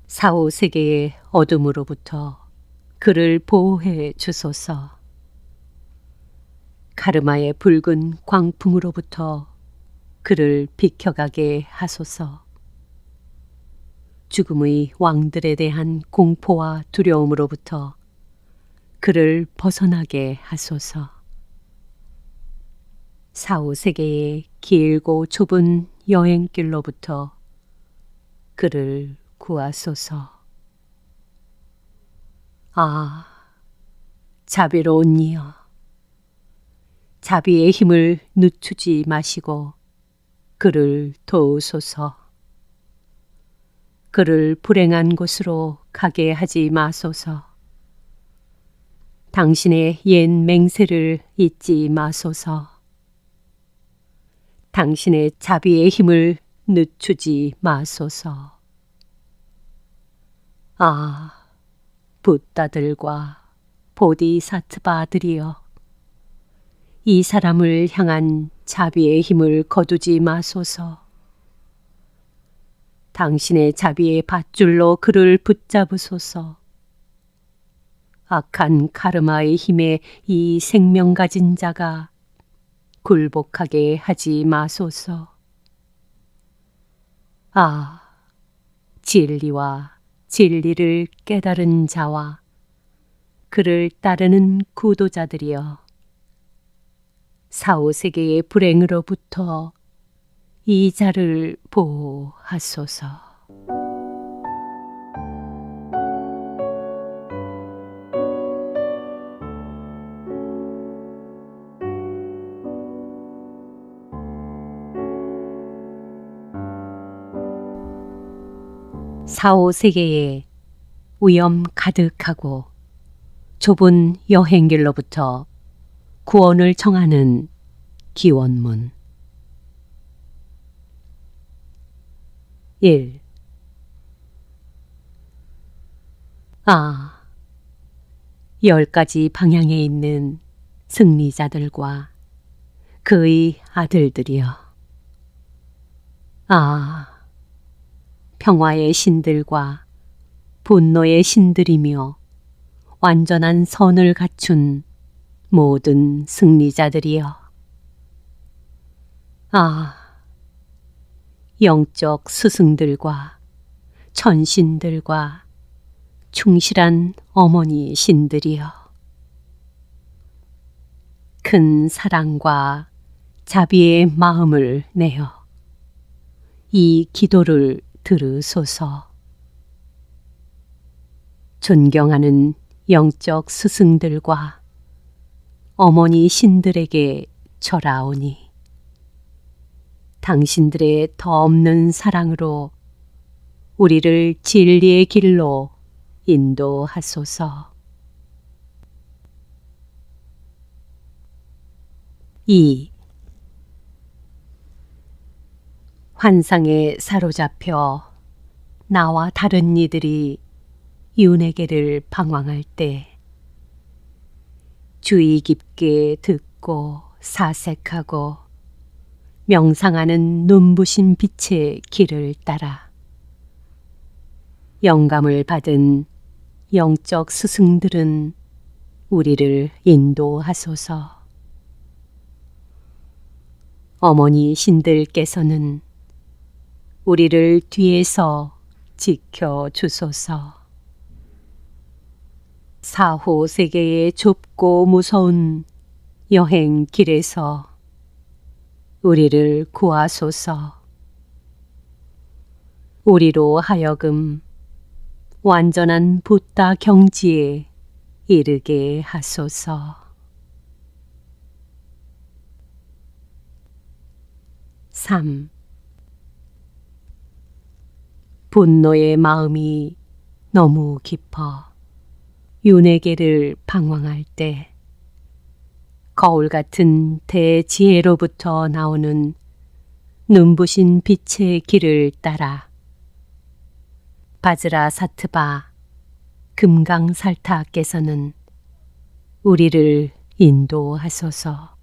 [SPEAKER 1] 사후세계의 어둠으로부터 그를 보호해 주소서. 가르마의 붉은 광풍으로부터 그를 비켜가게 하소서. 죽음의 왕들에 대한 공포와 두려움으로부터 그를 벗어나게 하소서. 사후세계의 길고 좁은 여행길로부터 그를 구하소서. 아, 자비로운 이여, 자비의 힘을 늦추지 마시고 그를 도우소서. 그를 불행한 곳으로 가게 하지 마소서. 당신의 옛 맹세를 잊지 마소서. 당신의 자비의 힘을 늦추지 마소서. 아, 붓다들과 보디사트바들이여, 이 사람을 향한 자비의 힘을 거두지 마소서. 당신의 자비의 밧줄로 그를 붙잡으소서. 악한 카르마의 힘에 이 생명 가진 자가 굴복하게 하지 마소서. 아, 진리와 진리를 깨달은 자와 그를 따르는 구도자들이여, 사후세계의 불행으로부터 이 자를 보호하소서. 사후세계의 위험 가득하고 좁은 여행길로부터 구원을 청하는 기원문. 1. 아, 10가지 방향에 있는 승리자들과 그의 아들들이여. 아, 평화의 신들과 분노의 신들이며 완전한 선을 갖춘 모든 승리자들이여. 아, 영적 스승들과 천신들과 충실한 어머니 신들이여. 큰 사랑과 자비의 마음을 내어 이 기도를 들으소서. 존경하는 영적 스승들과 어머니 신들에게 절하오니 당신들의 더 없는 사랑으로 우리를 진리의 길로 인도하소서. 2. 환상에 사로잡혀 나와 다른 이들이 윤회계를 방황할 때 주의 깊게 듣고 사색하고 명상하는 눈부신 빛의 길을 따라 영감을 받은 영적 스승들은 우리를 인도하소서. 어머니 신들께서는 우리를 뒤에서 지켜주소서. 사후 세계의 좁고 무서운 여행 길에서 우리를 구하소서. 우리로 하여금 완전한 붓다 경지에 이르게 하소서. 3. 분노의 마음이 너무 깊어 윤회계를 방황할 때 거울 같은 대지혜로부터 나오는 눈부신 빛의 길을 따라 바즈라사트바 금강살타께서는 우리를 인도하소서.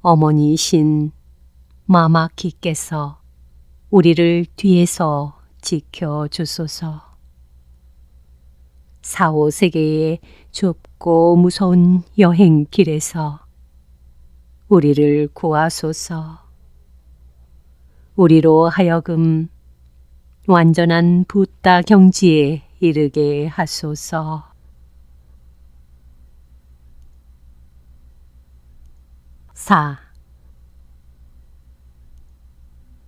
[SPEAKER 1] 어머니이신 마마키께서 우리를 뒤에서 지켜주소서. 4, 5세계의 좁고 무서운 여행길에서 우리를 구하소서. 우리로 하여금 완전한 붓다 경지에 이르게 하소서. 4.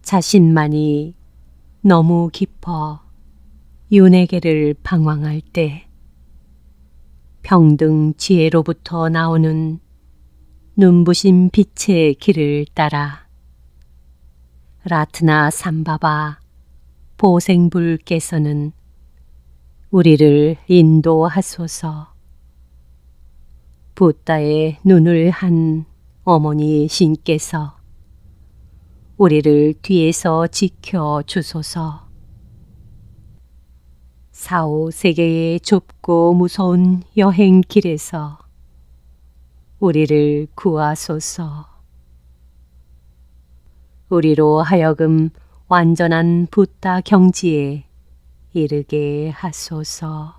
[SPEAKER 1] 자신만이 너무 깊어 윤회계를 방황할 때 평등 지혜로부터 나오는 눈부신 빛의 길을 따라 라트나 삼바바 보생불께서는 우리를 인도하소서. 붓다의 눈을 한 어머니 신께서 우리를 뒤에서 지켜 주소서. 4, 5세계의 좁고 무서운 여행길에서 우리를 구하소서. 우리로 하여금 완전한 붓다 경지에 이르게 하소서.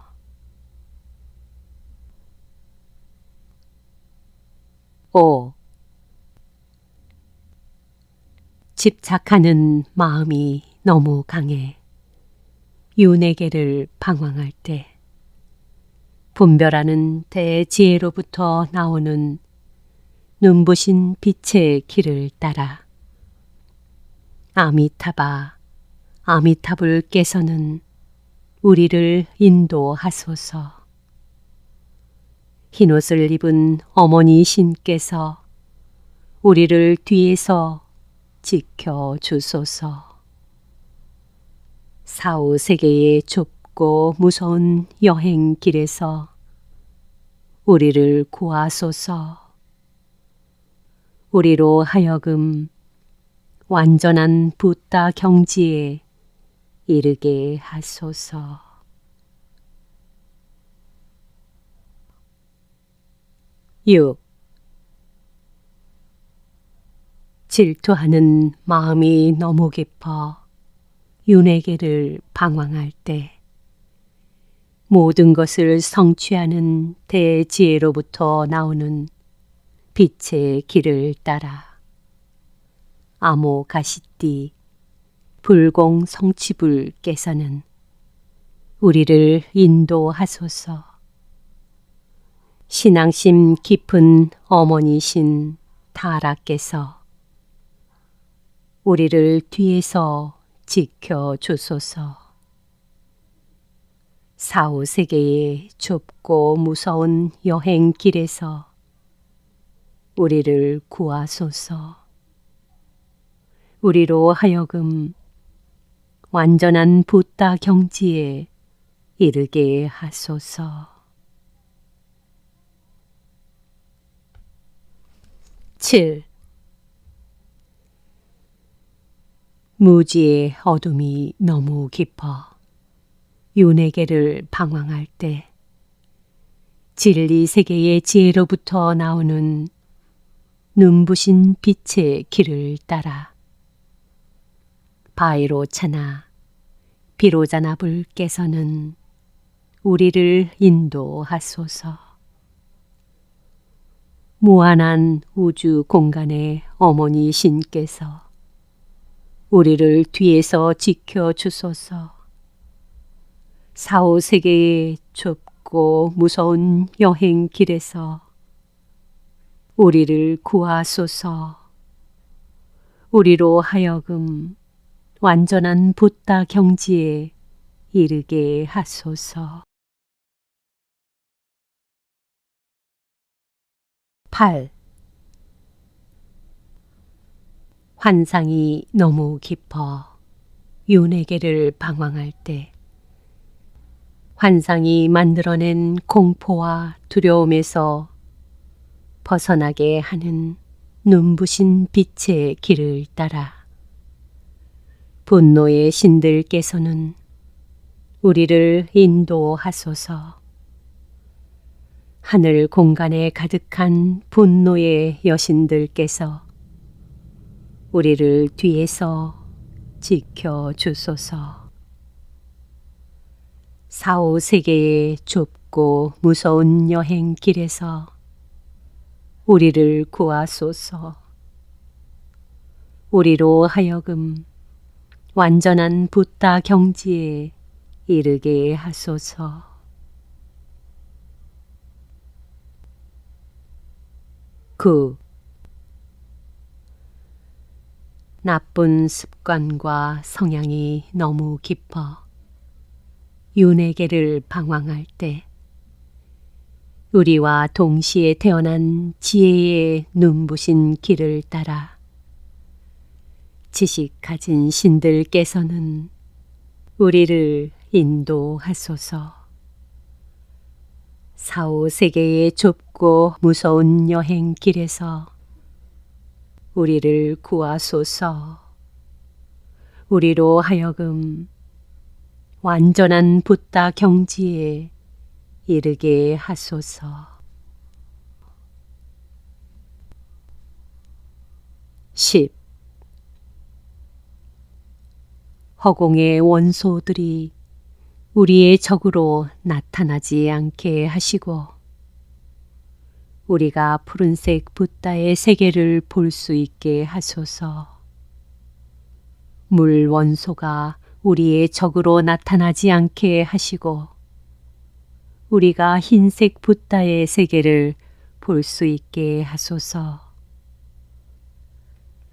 [SPEAKER 1] 5. 집착하는 마음이 너무 강해 윤회계를 방황할 때 분별하는 대지혜로부터 나오는 눈부신 빛의 길을 따라 아미타바, 아미타불께서는 우리를 인도하소서. 흰옷을 입은 어머니 신께서 우리를 뒤에서 지켜주소서. 4, 5세계의 좁고 무서운 여행길에서 우리를 구하소서. 우리로 하여금 완전한 붓다 경지에 이르게 하소서. 6. 질투하는 마음이 너무 깊어 윤회계를 방황할 때 모든 것을 성취하는 대지혜로부터 나오는 빛의 길을 따라 아모가시띠 불공 성취불께서는 우리를 인도하소서. 신앙심 깊은 어머니신 타라께서 우리를 뒤에서 지켜주소서. 4, 5세계의 좁고 무서운 여행길에서 우리를 구하소서. 우리로 하여금 완전한 붓다 경지에 이르게 하소서. 7. 무지의 어둠이 너무 깊어 윤회계를 방황할 때 진리 세계의 지혜로부터 나오는 눈부신 빛의 길을 따라 바이로차나 비로자나불께서는 우리를 인도하소서. 무한한 우주 공간의 어머니 신께서 우리를 뒤에서 지켜주소서. 4, 5세계의 좁고 무서운 여행길에서 우리를 구하소서. 우리로 하여금 완전한 붓다 경지에 이르게 하소서. 8. 환상이 너무 깊어 윤회계를 방황할 때 환상이 만들어낸 공포와 두려움에서 벗어나게 하는 눈부신 빛의 길을 따라 분노의 신들께서는 우리를 인도하소서. 하늘 공간에 가득한 분노의 여신들께서 우리를 뒤에서 지켜주소서. 사오세계의 좁고 무서운 여행 길에서 우리를 구하소서. 우리로 하여금 완전한 붓다 경지에 이르게 하소서. 나쁜 습관과 성향이 너무 깊어 윤회계를 방황할 때 우리와 동시에 태어난 지혜의 눈부신 길을 따라 지식 가진 신들께서는 우리를 인도하소서. 사오세계의 좁고 무서운 여행 길에서 우리를 구하소서. 우리로 하여금 완전한 붓다 경지에 이르게 하소서. 10. 허공의 원소들이 우리의 적으로 나타나지 않게 하시고 우리가 푸른색 붓다의 세계를 볼 수 있게 하소서. 물 원소가 우리의 적으로 나타나지 않게 하시고 우리가 흰색 붓다의 세계를 볼 수 있게 하소서.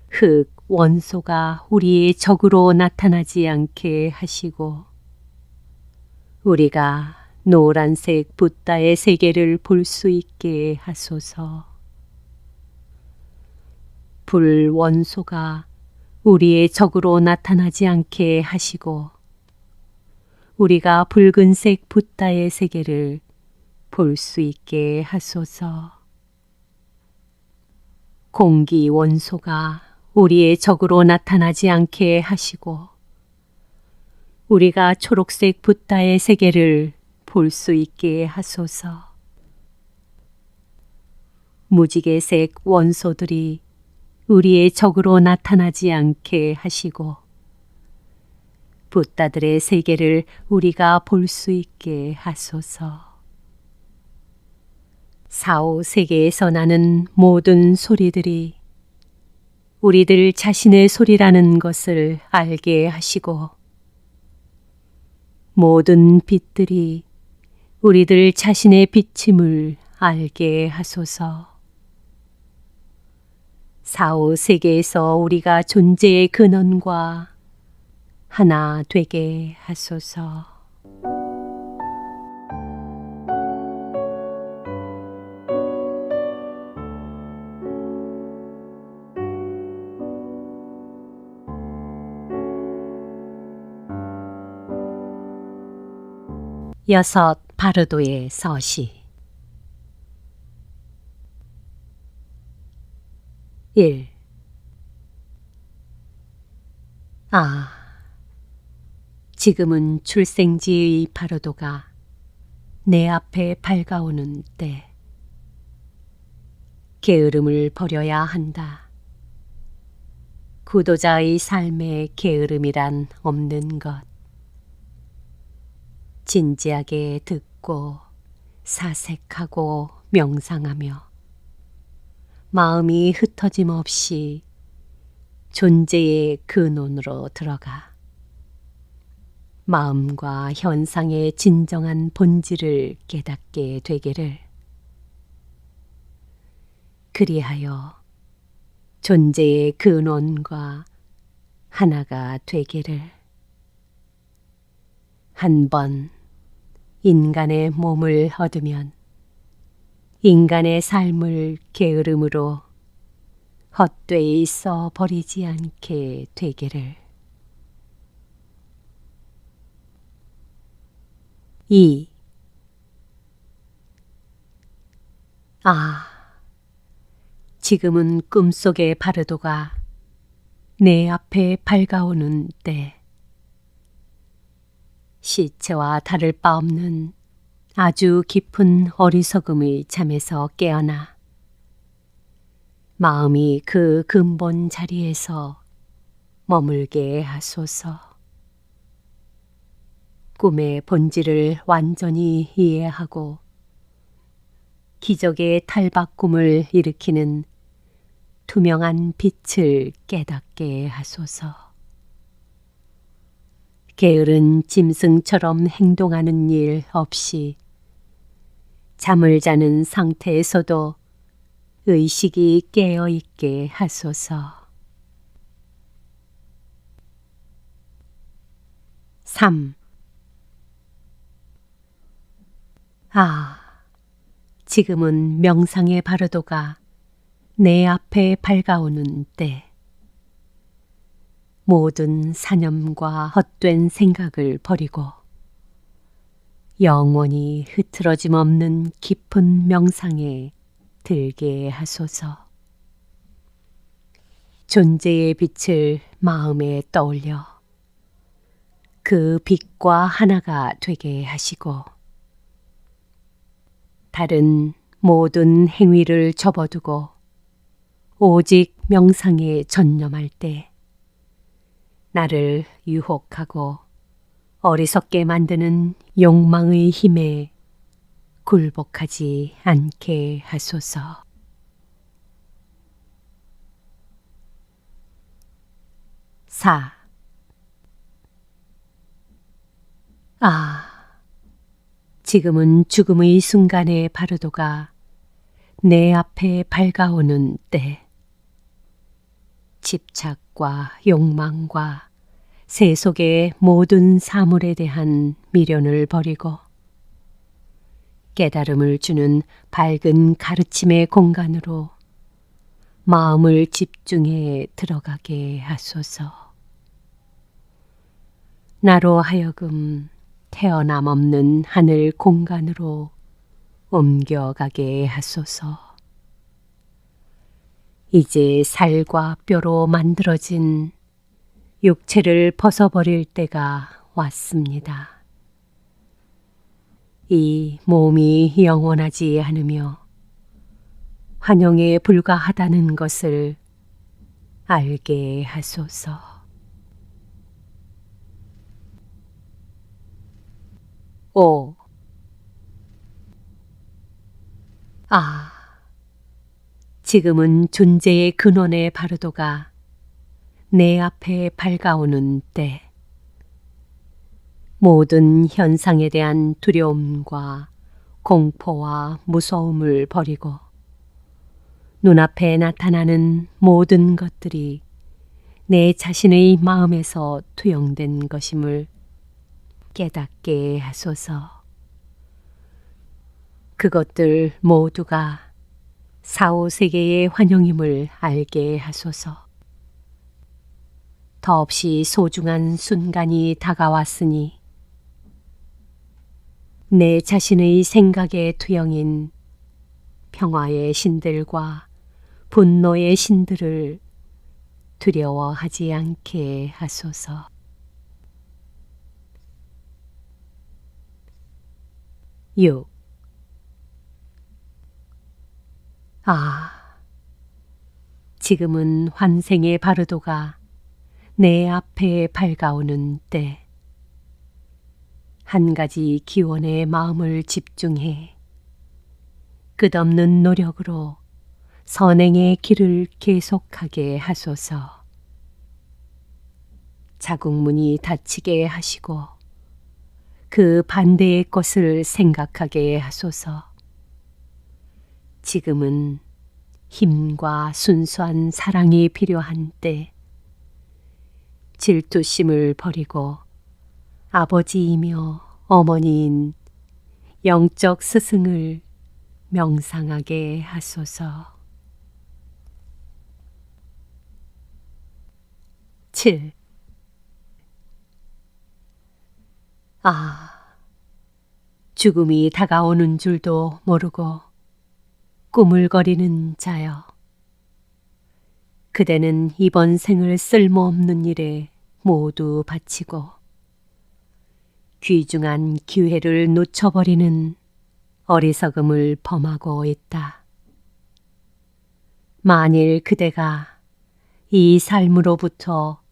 [SPEAKER 1] 흙 원소가 우리의 적으로 나타나지 않게 하시고 우리가 노란색 붓다의 세계를 볼 수 있게 하소서. 불 원소가 우리의 적으로 나타나지 않게 하시고 우리가 붉은색 붓다의 세계를 볼 수 있게 하소서. 공기 원소가 우리의 적으로 나타나지 않게 하시고 우리가 초록색 붓다의 세계를 볼 수 있게 하소서. 무지개색 원소들이 우리의 적으로 나타나지 않게 하시고 붓다들의 세계를 우리가 볼 수 있게 하소서. 사오세계에서 나는 모든 소리들이 우리들 자신의 소리라는 것을 알게 하시고 모든 빛들이 우리들 자신의 비침을 알게 하소서. 사오세계에서 우리가 존재의 근원과 하나 되게 하소서. 여섯 바르도의 서시 1. 지금은 출생지의 바르도가 내 앞에 밝아오는 때 게으름을 버려야 한다. 구도자의 삶에 게으름이란 없는 것. 진지하게 듣고 사색하고 명상하며 마음이 흩어짐 없이 존재의 근원으로 들어가 마음과 현상의 진정한 본질을 깨닫게 되기를. 그리하여 존재의 근원과 하나가 되기를. 한번 인간의 몸을 얻으면 인간의 삶을 게으름으로 헛되이 써 버리지 않게 되기를. 2. 아, 지금은 꿈속의 바르도가 내 앞에 밝아오는 때, 시체와 다를 바 없는 아주 깊은 어리석음의 잠에서 깨어나 마음이 그 근본 자리에서 머물게 하소서. 꿈의 본질을 완전히 이해하고 기적의 탈바꿈을 일으키는 투명한 빛을 깨닫게 하소서. 게으른 짐승처럼 행동하는 일 없이 잠을 자는 상태에서도 의식이 깨어 있게 하소서. 3. 아, 지금은 명상의 바르도가 내 앞에 밝아오는 때, 모든 사념과 헛된 생각을 버리고 영원히 흐트러짐 없는 깊은 명상에 들게 하소서. 존재의 빛을 마음에 떠올려 그 빛과 하나가 되게 하시고 다른 모든 행위를 접어두고 오직 명상에 전념할 때 나를 유혹하고 어리석게 만드는 욕망의 힘에 굴복하지 않게 하소서. 4. 아, 지금은 죽음의 순간의 바르도가 내 앞에 밝아오는 때, 집착과 욕망과 세속의 모든 사물에 대한 미련을 버리고 깨달음을 주는 밝은 가르침의 공간으로 마음을 집중해 들어가게 하소서. 나로 하여금 태어남 없는 하늘 공간으로 옮겨가게 하소서. 이제 살과 뼈로 만들어진 육체를 벗어버릴 때가 왔습니다. 이 몸이 영원하지 않으며 환영에 불과하다는 것을 알게 하소서. 5. 아, 지금은 존재의 근원의 바르도가 내 앞에 밝아오는 때, 모든 현상에 대한 두려움과 공포와 무서움을 버리고 눈앞에 나타나는 모든 것들이 내 자신의 마음에서 투영된 것임을 깨닫게 하소서. 그것들 모두가 사오세계의 환영임을 알게 하소서. 더없이 소중한 순간이 다가왔으니 내 자신의 생각의 투영인 평화의 신들과 분노의 신들을 두려워하지 않게 하소서. 6. 아, 지금은 환생의 바르도가 내 앞에 밝아오는 때, 한 가지 기원에 마음을 집중해 끝없는 노력으로 선행의 길을 계속하게 하소서. 자국문이 닫히게 하시고 그 반대의 것을 생각하게 하소서. 지금은 힘과 순수한 사랑이 필요한 때, 질투심을 버리고 아버지이며 어머니인 영적 스승을 명상하게 하소서. 7. 아, 죽음이 다가오는 줄도 모르고 꾸물거리는 자여. 그대는 이번 생을 쓸모없는 일에 모두 바치고 귀중한 기회를 놓쳐버리는 어리석음을 범하고 있다. 만일 그대가 이 삶으로부터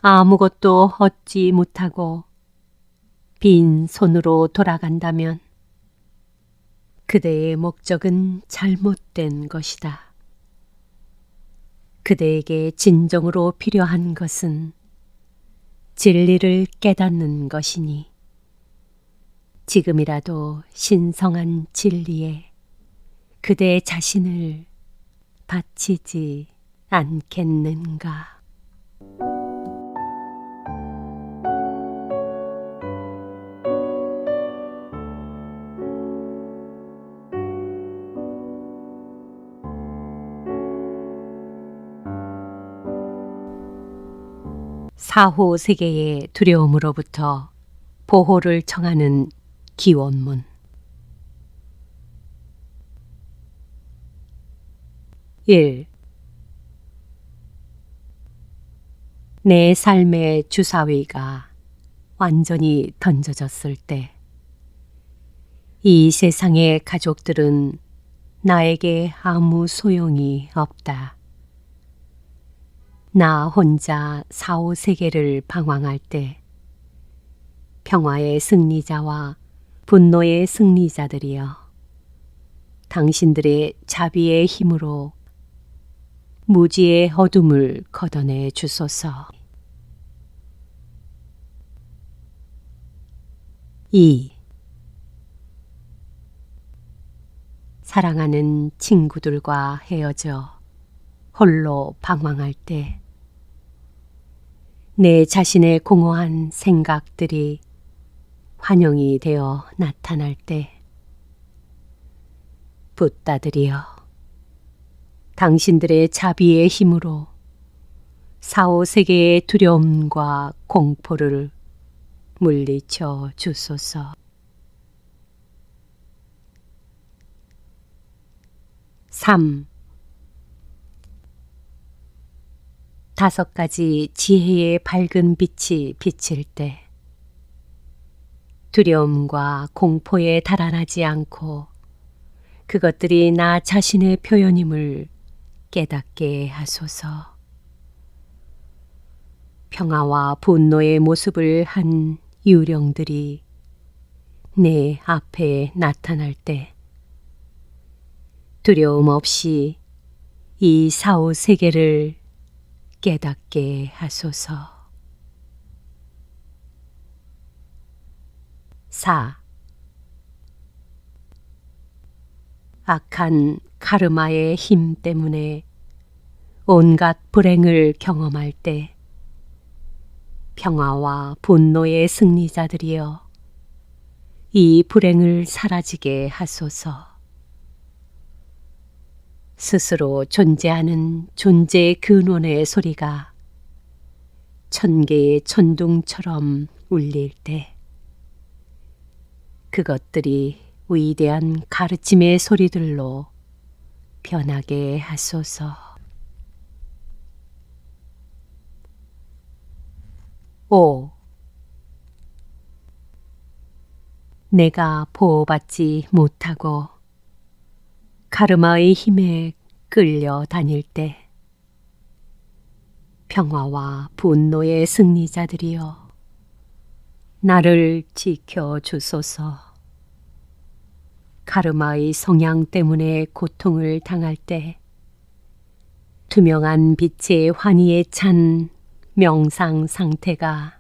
[SPEAKER 1] 아무것도 얻지 못하고 빈 손으로 돌아간다면 그대의 목적은 잘못된 것이다. 그대에게 진정으로 필요한 것은 진리를 깨닫는 것이니 지금이라도 신성한 진리에 그대 자신을 바치지 않겠는가. 사후 세계의 두려움으로부터 보호를 청하는 기원문. 1. 내 삶의 주사위가 완전히 던져졌을 때 이 세상의 가족들은 나에게 아무 소용이 없다. 나 혼자 사후 세계를 방황할 때 평화의 승리자와 분노의 승리자들이여, 당신들의 자비의 힘으로 무지의 어둠을 걷어내 주소서. 2. 사랑하는 친구들과 헤어져 홀로 방황할 때 내 자신의 공허한 생각들이 환영이 되어 나타날 때 붓다들이여, 당신들의 자비의 힘으로 사후 세계의 두려움과 공포를 물리쳐 주소서. 3. 5가지 지혜의 밝은 빛이 비칠 때 두려움과 공포에 달아나지 않고 그것들이 나 자신의 표현임을 깨닫게 하소서. 평화와 분노의 모습을 한 유령들이 내 앞에 나타날 때 두려움 없이 이 사후 세계를 깨닫게 하소서. 4. 악한 카르마의 힘 때문에 온갖 불행을 경험할 때 평화와 분노의 승리자들이여, 이 불행을 사라지게 하소서. 스스로 존재하는 존재의 근원의 소리가 1000개의 천둥처럼 울릴 때 그것들이 위대한 가르침의 소리들로 변하게 하소서. 5. 내가 보호받지 못하고 카르마의 힘에 끌려 다닐 때 평화와 분노의 승리자들이여, 나를 지켜 주소서. 카르마의 성향 때문에 고통을 당할 때 투명한 빛의 환희에 찬 명상 상태가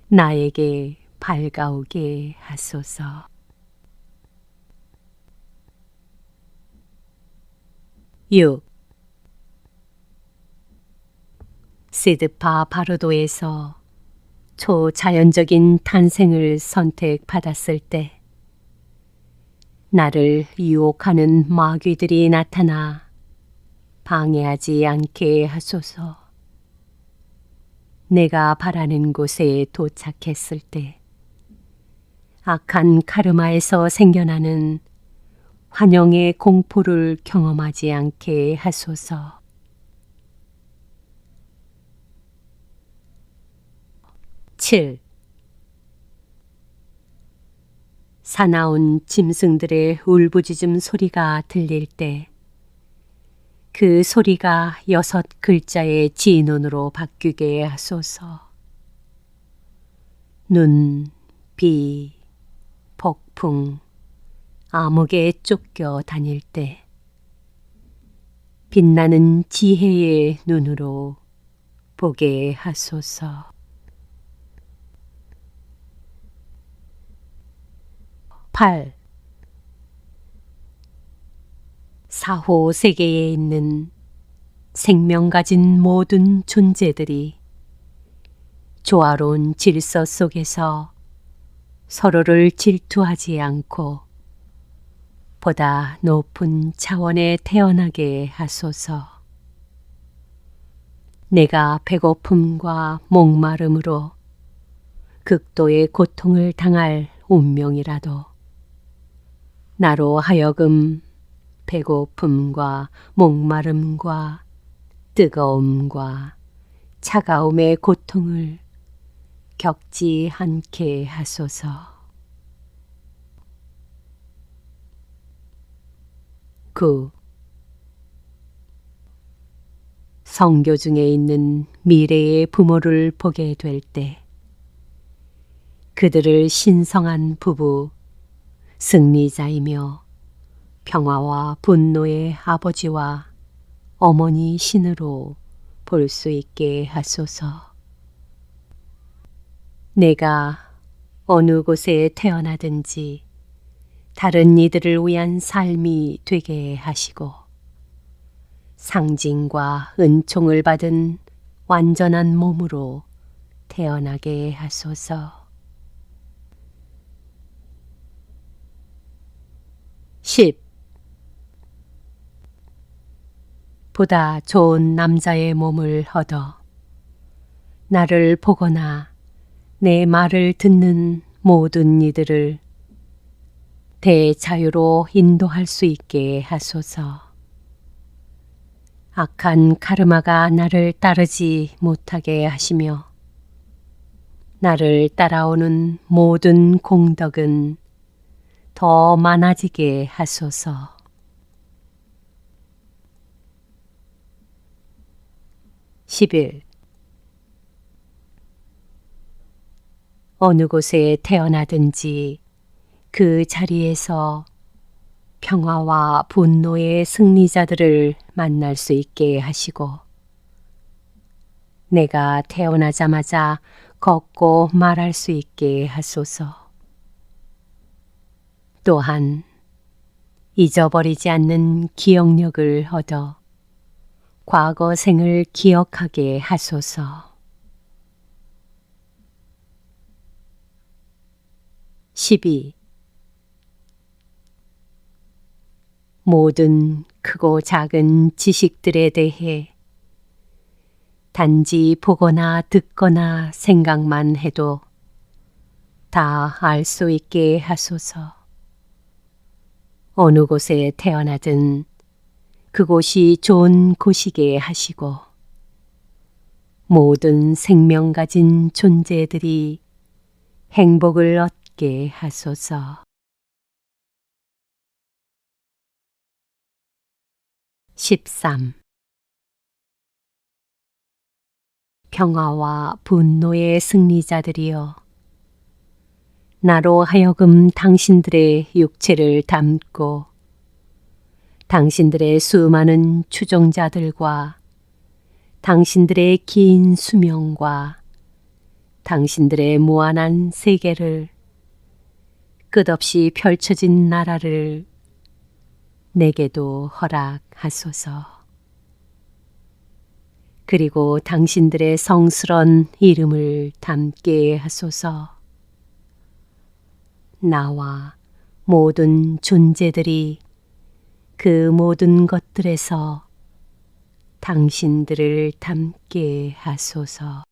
[SPEAKER 1] 나에게 밝아오게 하소서. 6. 시드파 바르도에서 초자연적인 탄생을 선택받았을 때 나를 유혹하는 마귀들이 나타나 방해하지 않게 하소서. 내가 바라는 곳에 도착했을 때 악한 카르마에서 생겨나는 환영의 공포를 경험하지 않게 하소서. 7. 사나운 짐승들의 울부짖음 소리가 들릴 때 그 소리가 6글자의 진언으로 바뀌게 하소서. 눈, 비, 폭풍, 암흑에 쫓겨 다닐 때 빛나는 지혜의 눈으로 보게 하소서. 8. 사호 세계에 있는 생명 가진 모든 존재들이 조화로운 질서 속에서 서로를 질투하지 않고 보다 높은 차원에 태어나게 하소서. 내가 배고픔과 목마름으로 극도의 고통을 당할 운명이라도 나로 하여금 배고픔과 목마름과 뜨거움과 차가움의 고통을 겪지 않게 하소서. 9. 성교 중에 있는 미래의 부모를 보게 될 때 그들을 신성한 부부, 승리자이며 평화와 분노의 아버지와 어머니 신으로 볼 수 있게 하소서. 내가 어느 곳에 태어나든지 다른 이들을 위한 삶이 되게 하시고 상징과 은총을 받은 완전한 몸으로 태어나게 하소서. 10. 보다 좋은 남자의 몸을 얻어 나를 보거나 내 말을 듣는 모든 이들을 대자유로 인도할 수 있게 하소서. 악한 카르마가 나를 따르지 못하게 하시며 나를 따라오는 모든 공덕은 더 많아지게 하소서. 11. 어느 곳에 태어나든지 그 자리에서 평화와 분노의 승리자들을 만날 수 있게 하시고 내가 태어나자마자 걷고 말할 수 있게 하소서. 또한 잊어버리지 않는 기억력을 얻어 과거 생을 기억하게 하소서. 12. 모든 크고 작은 지식들에 대해 단지 보거나 듣거나 생각만 해도 다 알 수 있게 하소서. 어느 곳에 태어나든 그곳이 좋은 곳이게 하시고 모든 생명 가진 존재들이 행복을 얻게 하소서. 13. 평화와 분노의 승리자들이여 나로 하여금 당신들의 육체를 담고 당신들의 수많은 추종자들과 당신들의 긴 수명과 당신들의 무한한 세계를 끝없이 펼쳐진 나라를 내게도 허락하소서. 그리고 당신들의 성스런 이름을 담게 하소서. 나와 모든 존재들이 그 모든 것들에서 당신들을 담게 하소서.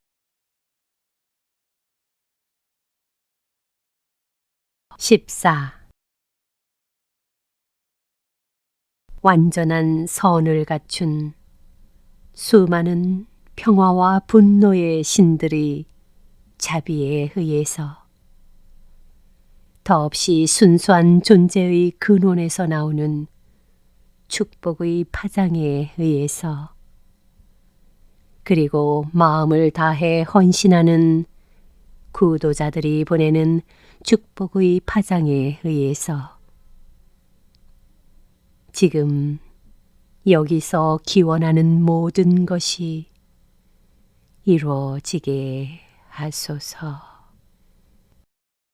[SPEAKER 1] 14. 완전한 선을 갖춘 수많은 평화와 분노의 신들이 자비에 의해서 더없이 순수한 존재의 근원에서 나오는 축복의 파장에 의해서 그리고 마음을 다해 헌신하는 구도자들이 보내는 축복의 파장에 의해서 지금 여기서 기원하는 모든 것이 이루어지게 하소서.